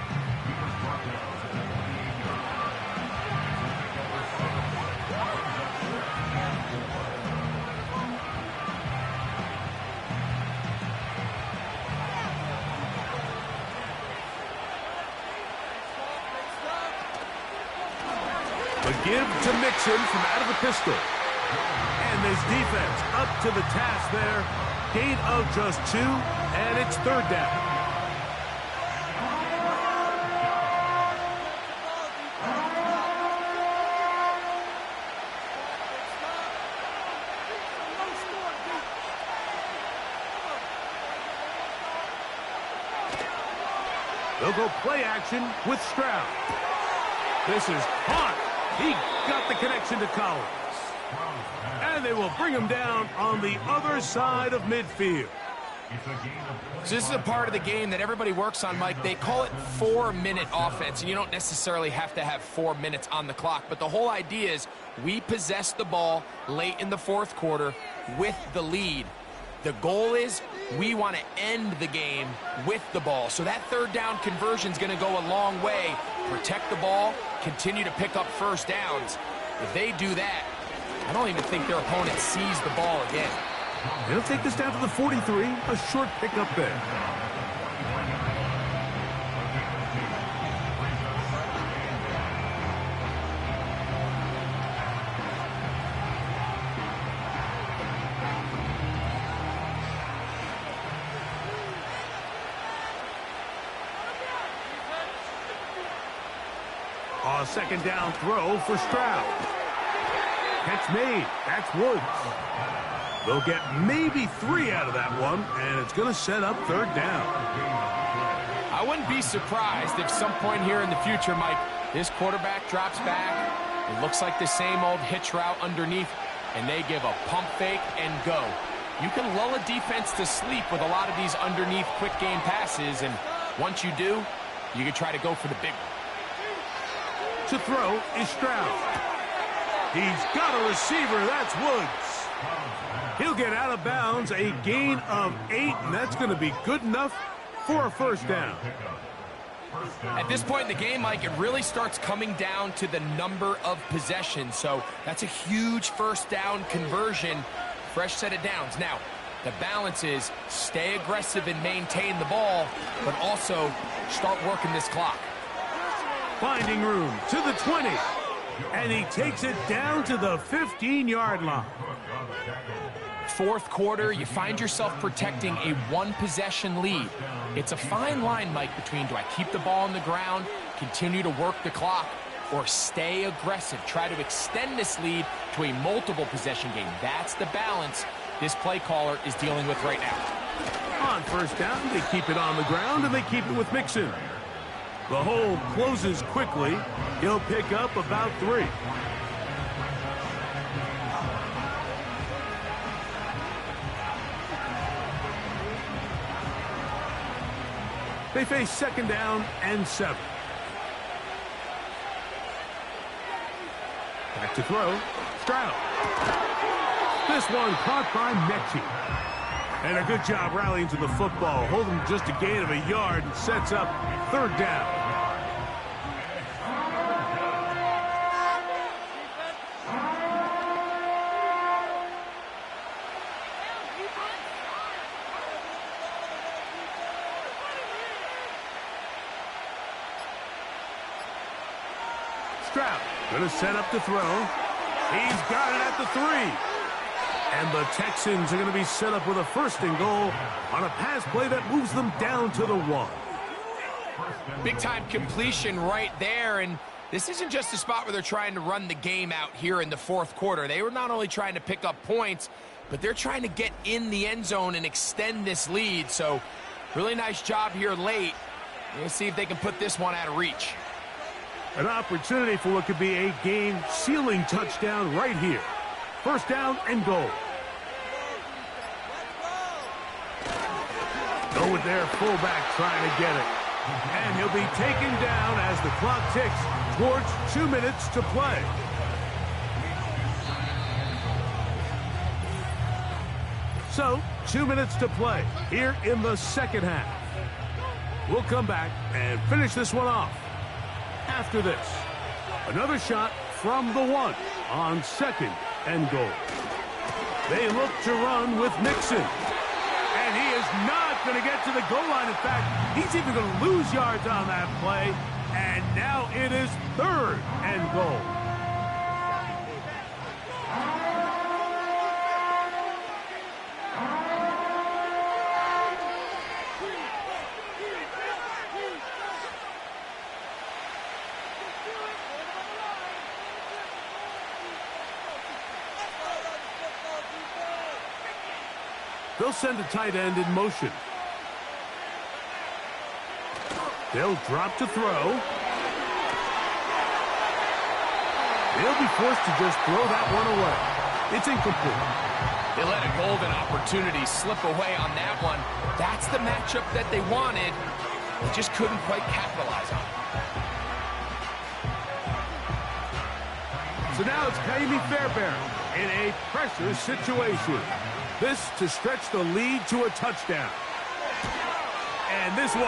A give to Mixon from out of the pistol. And this defense up to the task there. Gain of just 2, and it's 3rd down. They'll go play action with Stroud. This is caught. He got the connection to Collins. And they will bring him down on the other side of midfield. So this is a part of the game that everybody works on, Mike. They call it 4-minute offense, and you don't necessarily have to have 4 minutes on the clock. But the whole idea is we possess the ball late in the 4th quarter with the lead. The goal is we want to end the game with the ball. So that 3rd down conversion is going to go a long way. Protect the ball, continue to pick up 1st downs. If they do that, I don't even think their opponent sees the ball again. They'll take this down to the 43. A short pickup there. A 2nd down throw for Stroud. Catch made. That's Woods. They'll get maybe 3 out of that one, and it's going to set up 3rd down. I wouldn't be surprised if some point here in the future, Mike, this quarterback drops back. It looks like the same old hitch route underneath, and they give a pump fake and go. You can lull a defense to sleep with a lot of these underneath quick game passes, and once you do, you can try to go for the big one. To throw is Stroud. He's got a receiver. That's Woods. He'll get out of bounds, a gain of 8, and that's going to be good enough for a 1st down. At this point in the game, Mike, it really starts coming down to the number of possessions. So that's a huge 1st down conversion, fresh set of downs. Now, the balance is stay aggressive and maintain the ball, but also start working this clock. Finding room to the 20. And he takes it down to the 15-yard line. 4th quarter, you find yourself protecting a 1-possession lead. It's a fine line, Mike, between do I keep the ball on the ground, continue to work the clock, or stay aggressive. Try to extend this lead to a multiple possession game. That's the balance this play caller is dealing with right now. On first down, they keep it on the ground, and they keep it with Mixon. The hole closes quickly. He'll pick up about 3. They face second down and 7. Back to throw. Stroud. This one caught by Mechie. And a good job rallying to the football. Holding just a gain of a yard and sets up third down. Stroud going to set up to throw. He's got it at the 3. And the Texans are going to be set up with a first and goal on a pass play that moves them down to the 1. Big-time completion right there, and this isn't just a spot where they're trying to run the game out here in the fourth quarter. They were not only trying to pick up points, but they're trying to get in the end zone and extend this lead. So really nice job here late. We're going to see if they can put this one out of reach. An opportunity for what could be a game-sealing touchdown right here. First down and goal. Go with their fullback trying to get it. And he'll be taken down as the clock ticks towards 2 minutes to play. So, 2 minutes to play here in the second half. We'll come back and finish this one off. After this, another shot from the 1 on second and goal. They look to run with Mixon. And he is not going to get to the goal line. In fact, he's even going to lose yards on that play. And now it is third and goal. They'll send a tight end in motion. They'll drop to throw. They'll be forced to just throw that one away. It's incomplete. They let a golden opportunity slip away on that one. That's the matchup that they wanted. They just couldn't quite capitalize on it. So now it's Kaimi Fairbairn in a pressure situation. This to stretch the lead to a touchdown. And this one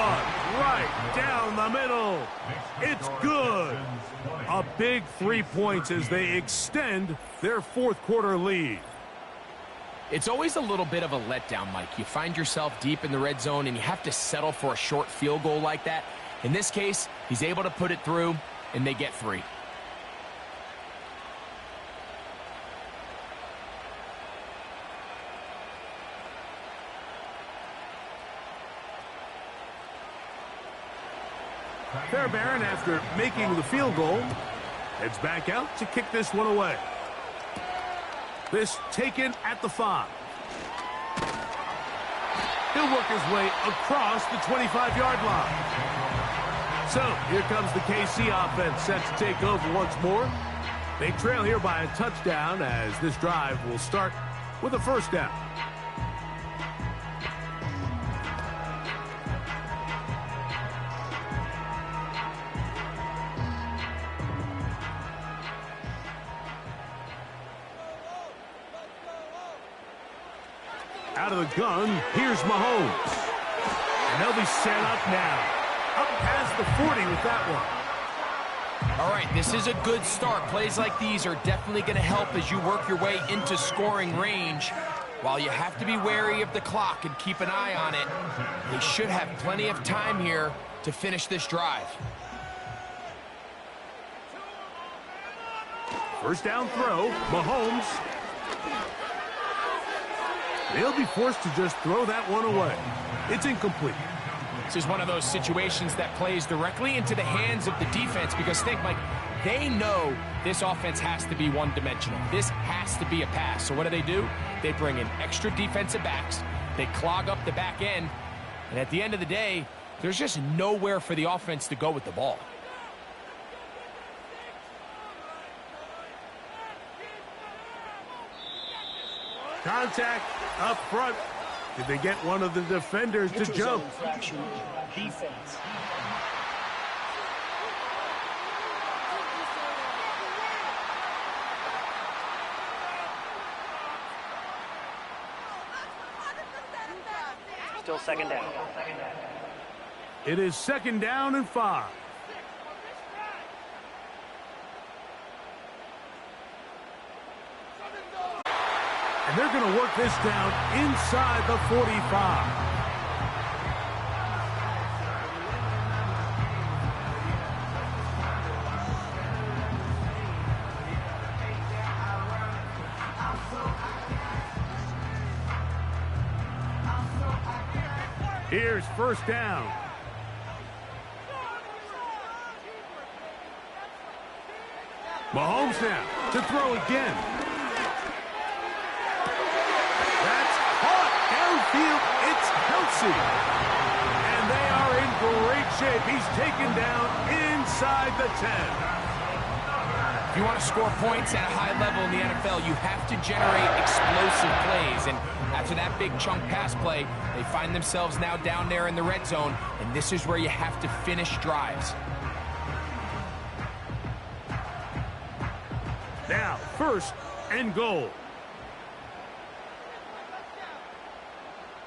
right down the middle. It's good. A big 3 points as they extend their fourth quarter lead. It's always a little bit of a letdown, Mike. You find yourself deep in the red zone and you have to settle for a short field goal like that. In this case, he's able to put it through and they get 3. Fairbairn, after making the field goal, heads back out to kick this one away. This taken at the 5. He'll work his way across the 25-yard line. So here comes the KC offense set to take over once more. They trail here by a touchdown as this drive will start with a first down. Out of the gun, here's Mahomes. And they'll be set up now. Up past the 40 with that one. All right, this is a good start. Plays like these are definitely going to help as you work your way into scoring range. While you have to be wary of the clock and keep an eye on it, they should have plenty of time here to finish this drive. First down throw, Mahomes. They'll be forced to just throw that one away. It's incomplete. This is one of those situations that plays directly into the hands of the defense because think, Mike, They know this offense has to be one-dimensional. This has to be a pass. So what do? They bring in extra defensive backs. They clog up the back end. And at the end of the day, there's just nowhere for the offense to go with the ball. Contact up front. Did they get one of the defenders to jump? Defense. Still second down. It is 2nd down and 5. And they're going to work this down inside the 45. Here's 1st down. Mahomes now to throw again. That's caught downfield. It's Kelsey. And they are in great shape. He's taken down inside the 10. If you want to score points at a high level in the NFL, you have to generate explosive plays. And after that big chunk pass play, they find themselves now down there in the red zone. And this is where you have to finish drives. Now, 1st and goal.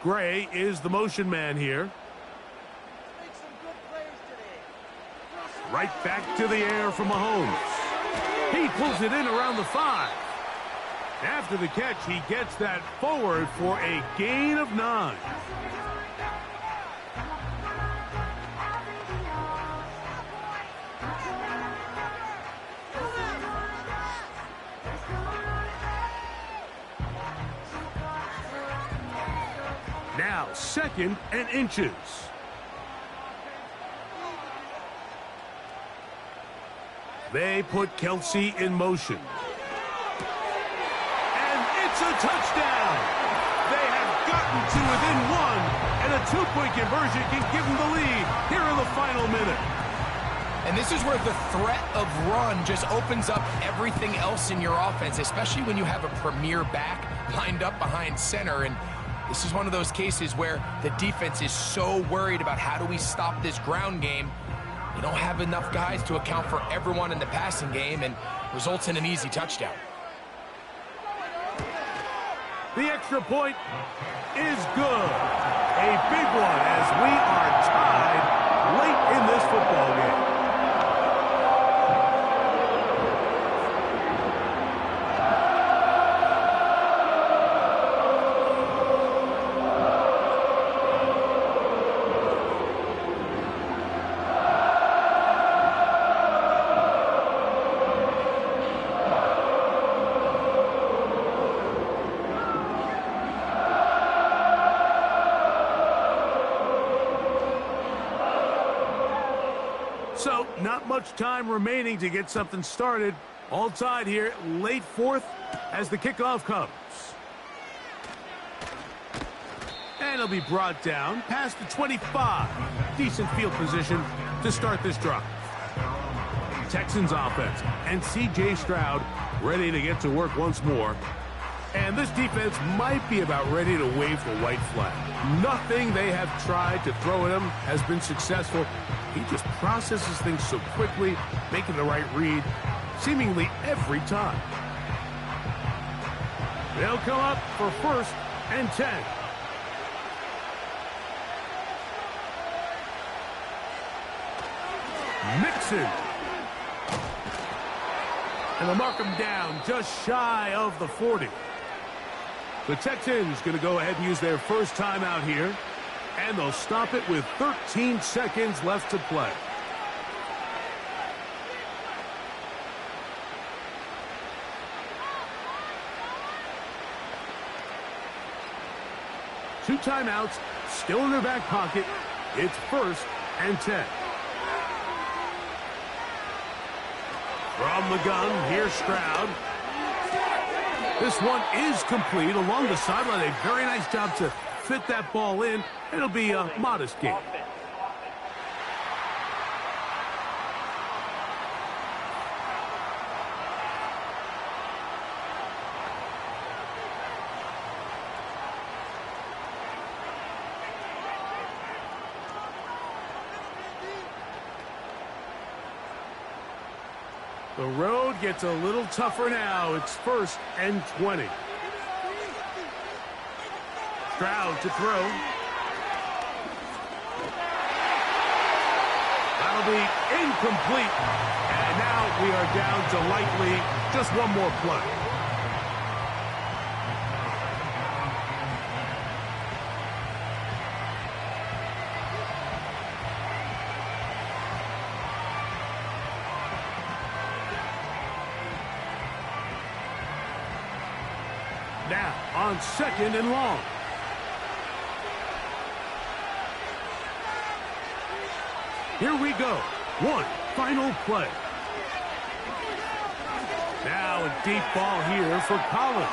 Gray is the motion man here. Right back to the air from Mahomes. He pulls it in around the 5. After the catch, he gets that forward for a gain of 9. Now 2nd and inches. They put Kelsey in motion. And it's a touchdown. They have gotten to within 1, and a 2-point conversion can give them the lead here in the final minute. And this is where the threat of run just opens up everything else in your offense, especially when you have a premier back lined up behind center. And this is one of those cases where the defense is so worried about how do we stop this ground game. You don't have enough guys to account for everyone in the passing game, and results in an easy touchdown. The extra point is good. A big one as we are tied late in this football game. So, not much time remaining to get something started. All tied here, late 4th as the kickoff comes. And it'll be brought down past the 25. Decent field position to start this drive. Texans offense and C.J. Stroud ready to get to work once more. And this defense might be about ready to wave the white flag. Nothing they have tried to throw at him has been successful. He just processes things so quickly, making the right read, seemingly every time. They'll come up for 1st and 10. Mixon. And they'll mark him down just shy of the 40. The Texans going to go ahead and use their first timeout here. And they'll stop it with 13 seconds left to play. Two timeouts still in their back pocket. It's 1st and 10. From the gun, here's Stroud. This one is complete along the sideline. A very nice job to fit that ball in. It'll be a modest gain. The road gets a little tougher now. It's 1st and 20. Stroud to throw. That'll be incomplete. And now we are down to likely just one more play. Now on 2nd and long. Here we go. One final play. Now a deep ball here for Collins.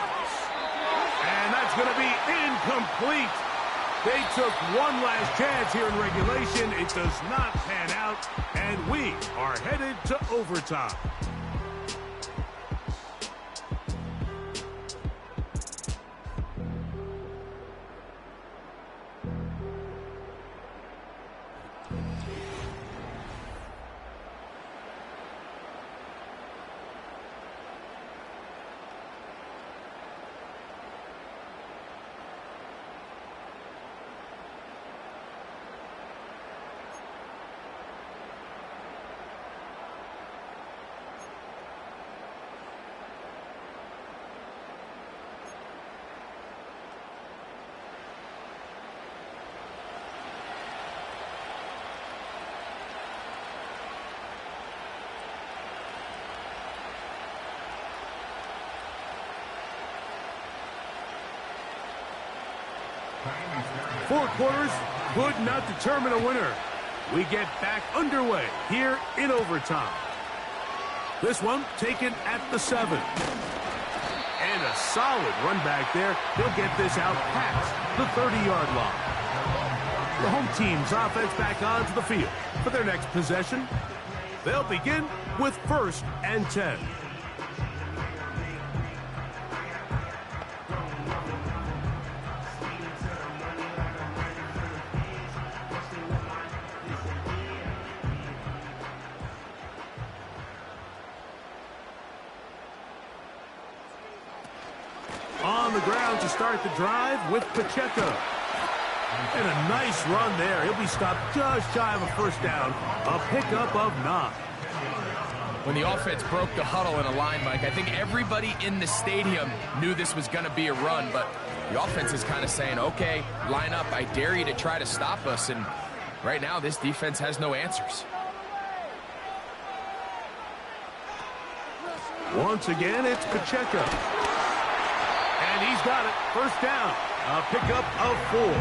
And that's going to be incomplete. They took one last chance here in regulation. It does not pan out. And we are headed to overtime. Four quarters could not determine a winner. We get back underway here in overtime. This one taken at the 7. And a solid run back there. He'll get this out past the 30-yard line. The home team's offense back onto the field for their next possession. They'll begin with 1st and 10. On the ground to start the drive with Pacheco. And a nice run there. He'll be stopped just shy of a 1st down. A pickup of 9. When the offense broke the huddle in a line, Mike, I think everybody in the stadium knew this was going to be a run, but the offense is kind of saying, okay, line up. I dare you to try to stop us. And right now, this defense has no answers. Once again, it's Pacheco. And he's got it. 1st down. A pickup of 4.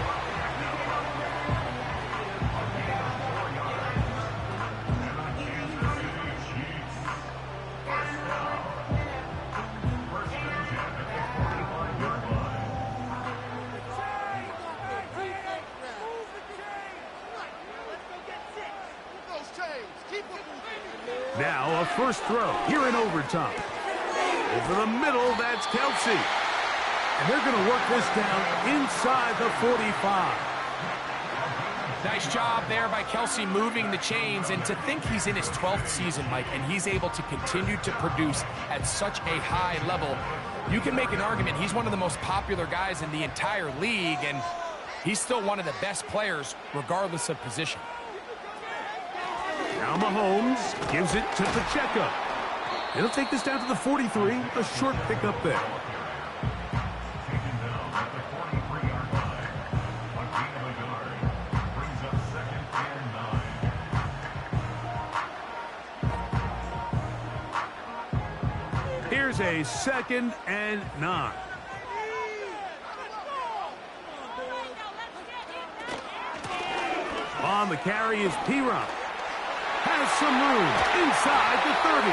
Now a 1st throw here in overtime. Over the middle, that's Kelsey. And they're going to work this down inside the 45. Nice job there by Kelsey moving the chains. And to think he's in his 12th season, Mike, and he's able to continue to produce at such a high level, you can make an argument he's one of the most popular guys in the entire league, and he's still one of the best players regardless of position. Now Mahomes gives it to Pacheco. He'll take this down to the 43. A short pickup there. Here's a 2nd and 9. On the carry is Piron. Has some room inside the 30.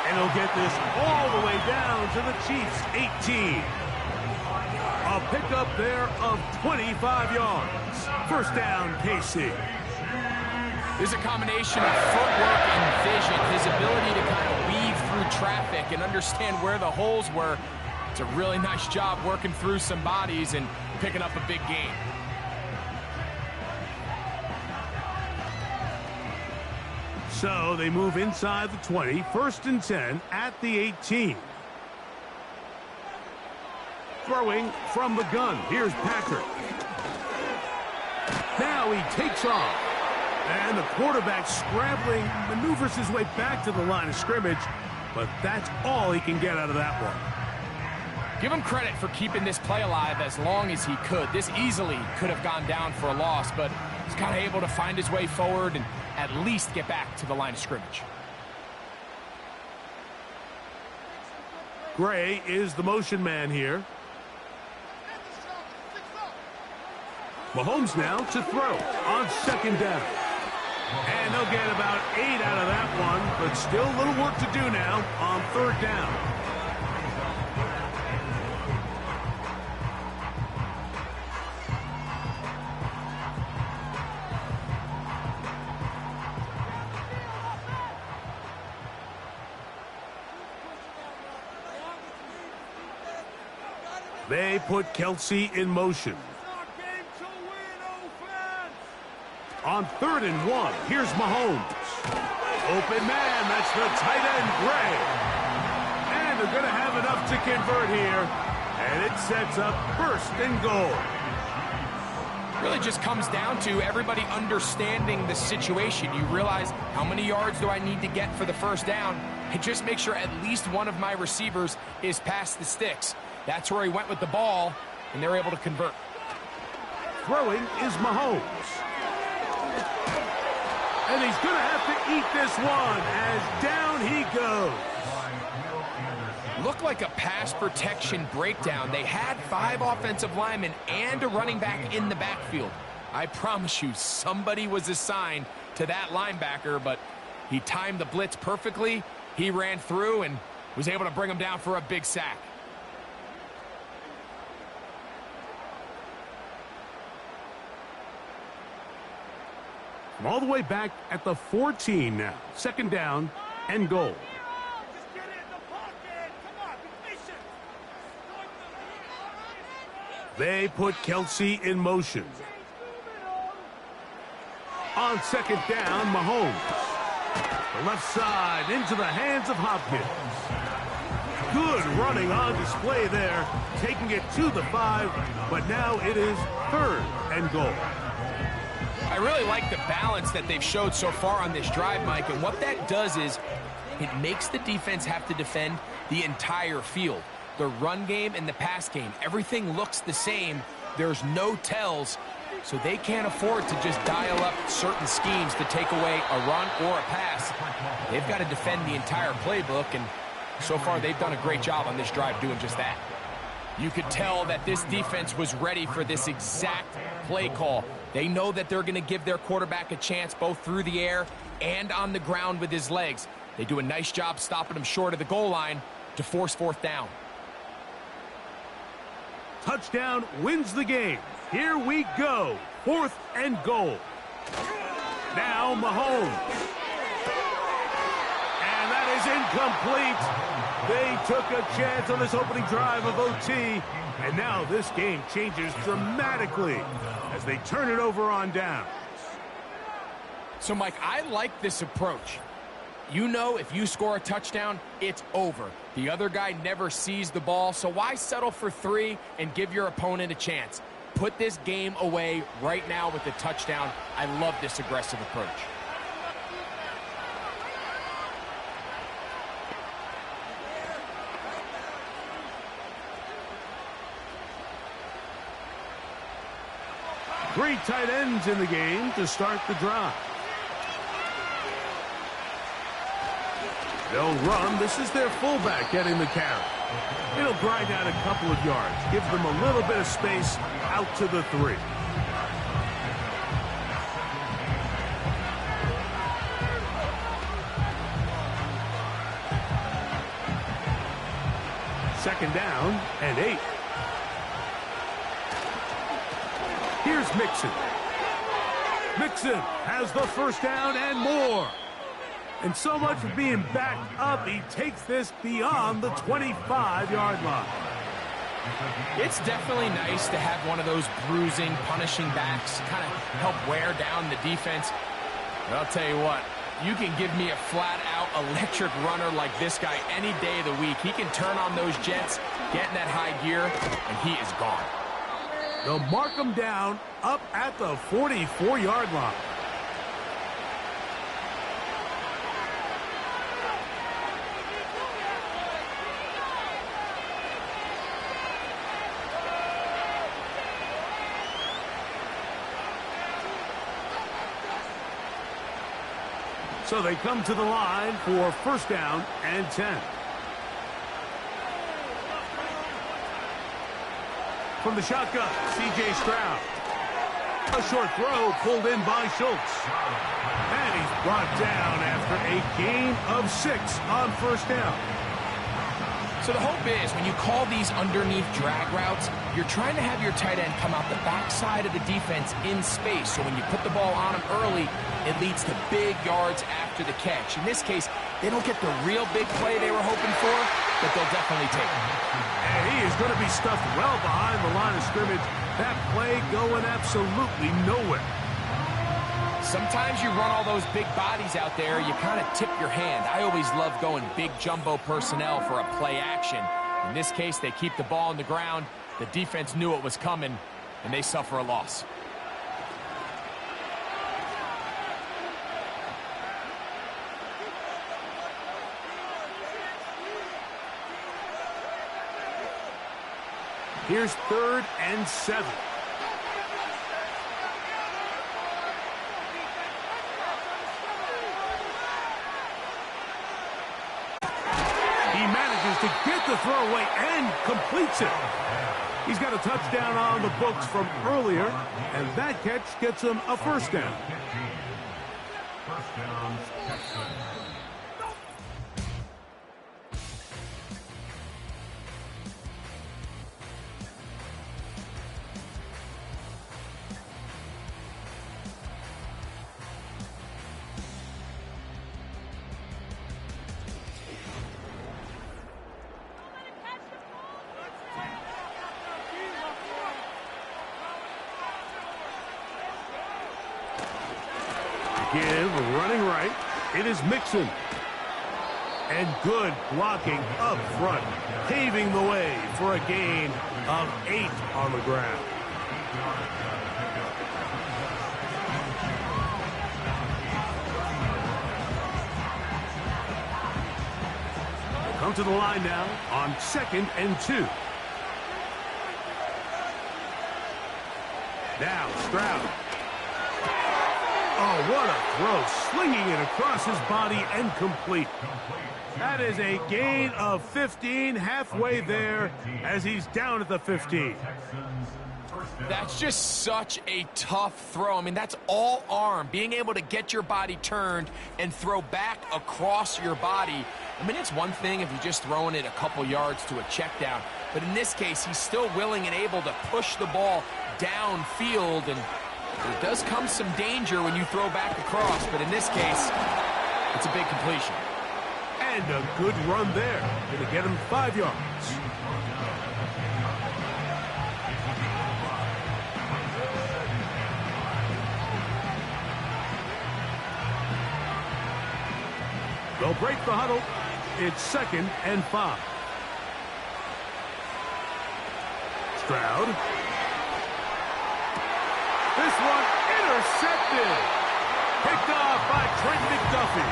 And he'll get this all the way down to the Chiefs' 18. A pickup there of 25 yards. First down, KC. There's a combination of footwork and vision, his ability to kind of weave through traffic and understand where the holes were. It's a really nice job working through some bodies and picking up a big gain. So they move inside the 20, 1st and 10 at the 18. Throwing from the gun. Here's Patrick. Now he takes off. And the quarterback scrambling, maneuvers his way back to the line of scrimmage. But that's all he can get out of that one. Give him credit for keeping this play alive as long as he could. This easily could have gone down for a loss, but he's kind of able to find his way forward and at least get back to the line of scrimmage. Gray is the motion man here. Mahomes now to throw on 2nd down. And they'll get about 8 out of that one, but still a little work to do now on 3rd down. They put Kelsey in motion. On 3rd and 1, here's Mahomes. Open man, that's the tight end, Gray. And they're going to have enough to convert here. And it sets up 1st and goal. Really just comes down to everybody understanding the situation. You realize, how many yards do I need to get for the 1st down? And just make sure at least one of my receivers is past the sticks. That's where he went with the ball, and they're able to convert. Throwing is Mahomes. And he's going to have to eat this one as down he goes. Looked like a pass protection breakdown. They had 5 offensive linemen and a running back in the backfield. I promise you, somebody was assigned to that linebacker, but he timed the blitz perfectly. He ran through and was able to bring him down for a big sack. All the way back at the 14 now. 2nd down and goal. They put Kelsey in motion. On 2nd down, Mahomes. The left side into the hands of Hopkins. Good running on display there. Taking it to the 5, but now it is 3rd and goal. I really like the balance that they've showed so far on this drive, Mike, and what that does is it makes the defense have to defend the entire field. The run game and the pass game, everything looks the same. There's no tells, so they can't afford to just dial up certain schemes to take away a run or a pass. They've got to defend the entire playbook, and so far they've done a great job on this drive doing just that. You could tell that this defense was ready for this exact play call. They know that they're going to give their quarterback a chance both through the air and on the ground with his legs. They do a nice job stopping him short of the goal line to force 4th down. Touchdown wins the game. Here we go. 4th and goal. Now Mahomes. And that is incomplete. They took a chance on this opening drive of OT. And now this game changes dramatically as they turn it over on downs. So, Mike, I like this approach. You know, if you score a touchdown, it's over. The other guy never sees the ball, so why settle for 3 and give your opponent a chance? Put this game away right now with a touchdown. I love this aggressive approach. Three tight ends in the game to start the drive. They'll run. This is their fullback getting the carry. It'll grind out a couple of yards. Give them a little bit of space out to the 3. Second down and 8. Here's Mixon. Mixon has the first down and more. And so much for being backed up, he takes this beyond the 25-yard line. It's definitely nice to have one of those bruising, punishing backs kind of help wear down the defense. But I'll tell you what, you can give me a flat-out electric runner like this guy any day of the week. He can turn on those jets, get in that high gear, and he is gone. They'll mark him down up at the 44-yard line. So they come to the line for first down and 10. From the shotgun, C.J. Stroud. A short throw pulled in by Schultz. And he's brought down after a gain of 6 on first down. So the hope is when you call these underneath drag routes, you're trying to have your tight end come out the backside of the defense in space. So when you put the ball on him early, it leads to big yards after the catch. In this case, they don't get the real big play they were hoping for, but they'll definitely take it. And he is going to be stuffed well behind the line of scrimmage. That play going absolutely nowhere. Sometimes you run all those big bodies out there, you kind of tip your hand. I always love going big jumbo personnel for a play action. In this case, they keep the ball on the ground. The defense knew it was coming, and they suffer a loss. Here's 3rd and 7. He manages to get the throw away and completes it. He's got a touchdown on the books from earlier, and that catch gets him a first down. Give running right. It is Mixon. And good blocking up front, paving the way for a gain of 8 on the ground. They come to the line now on 2nd and 2. Now Stroud. Oh, what a throw. Slinging it across his body and complete. That is a gain of 15, halfway there as he's down at the 15. That's just such a tough throw. I mean, that's all arm. Being able to get your body turned and throw back across your body. I mean, it's one thing if you're just throwing it a couple yards to a check down. But in this case, he's still willing and able to push the ball downfield, and there does come some danger when you throw back across, but in this case, it's a big completion. And a good run there. Going to get him 5 yards. They'll break the huddle. It's 2nd and 5. Stroud. This one intercepted. Picked off by Trent McDuffie.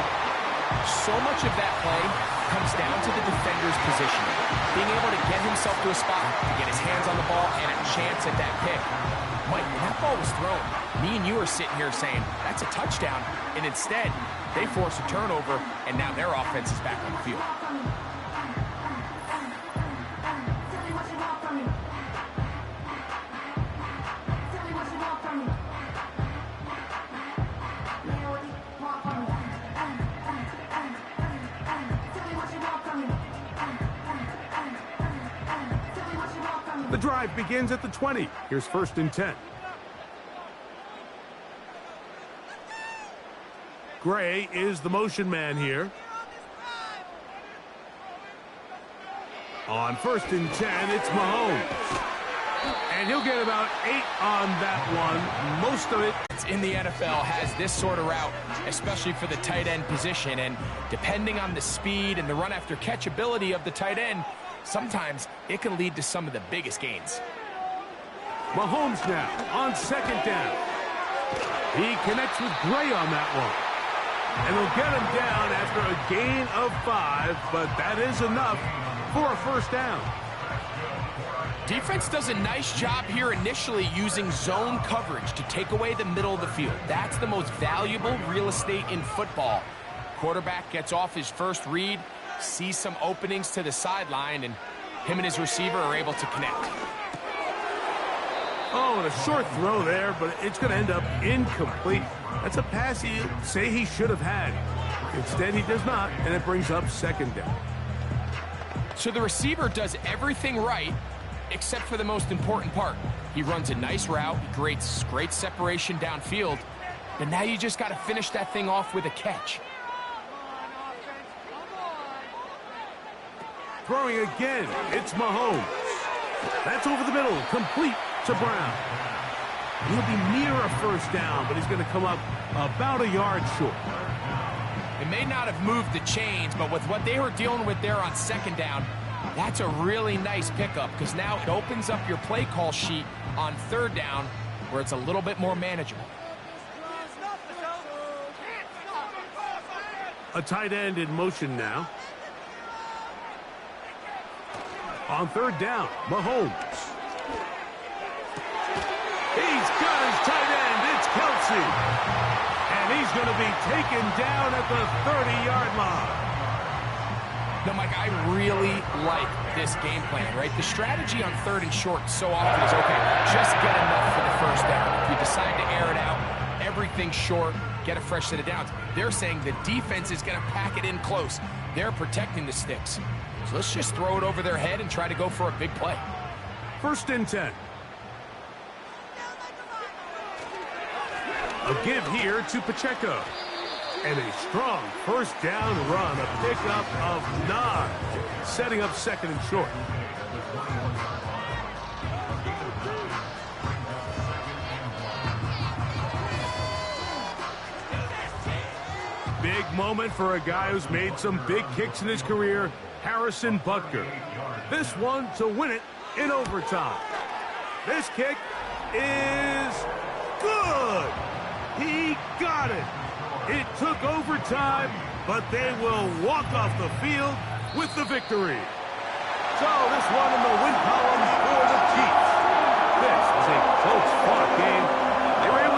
So much of that play comes down to the defender's positioning. Being able to get himself to a spot, to get his hands on the ball, and a chance at that pick. Mike, when that ball was thrown, me and you are sitting here saying, that's a touchdown. And instead, they force a turnover, and now their offense is back on the field. The drive begins at the 20. Here's 1st and 10. Gray is the motion man here. On 1st and 10, it's Mahomes. And he'll get about 8 on that one. Most of it in the NFL has this sort of route, especially for the tight end position. And depending on the speed and the run after catch ability of the tight end, sometimes it can lead to some of the biggest gains. Mahomes now on 2nd down. He connects with Gray on that one. And he'll get him down after a gain of 5, but that is enough for a 1st down. Defense does a nice job here initially using zone coverage to take away the middle of the field. That's the most valuable real estate in football. Quarterback gets off his first read, sees some openings to the sideline, and him and his receiver are able to connect. Oh, and a short throw there, but it's going to end up incomplete. That's a pass he'd say he should have had. Instead, he does not, and it brings up 2nd down. So the receiver does everything right, except for the most important part. He runs a nice route, he creates great separation downfield, but now you just got to finish that thing off with a catch. Throwing again, it's Mahomes. That's over the middle, complete to Brown. He'll be near a 1st down, but he's going to come up about a yard short. It may not have moved the chains, but with what they were dealing with there on 2nd down, that's a really nice pickup because now it opens up your play call sheet on 3rd down where it's a little bit more manageable. A tight end in motion now. On 3rd down, Mahomes. He's got his tight end. It's Kelsey. And he's going to be taken down at the 30-yard line. No, Mike, I really like this game plan, right? The strategy on 3rd and short so often is, okay, just get enough for the 1st down. If you decide to air it out, everything short, get a fresh set of downs. They're saying the defense is going to pack it in close. They're protecting the sticks. So let's just throw it over their head and try to go for a big play. 1st and 10. A give here to Pacheco. And a strong 1st down run, a pickup of 9, setting up 2nd and short. Big moment for a guy who's made some big kicks in his career, Harrison Butker. This one to win it in overtime. This kick is good. He got it. It took overtime, but they will walk off the field with the victory. So this one in the win column for the Chiefs. This was a close-fought game. They were able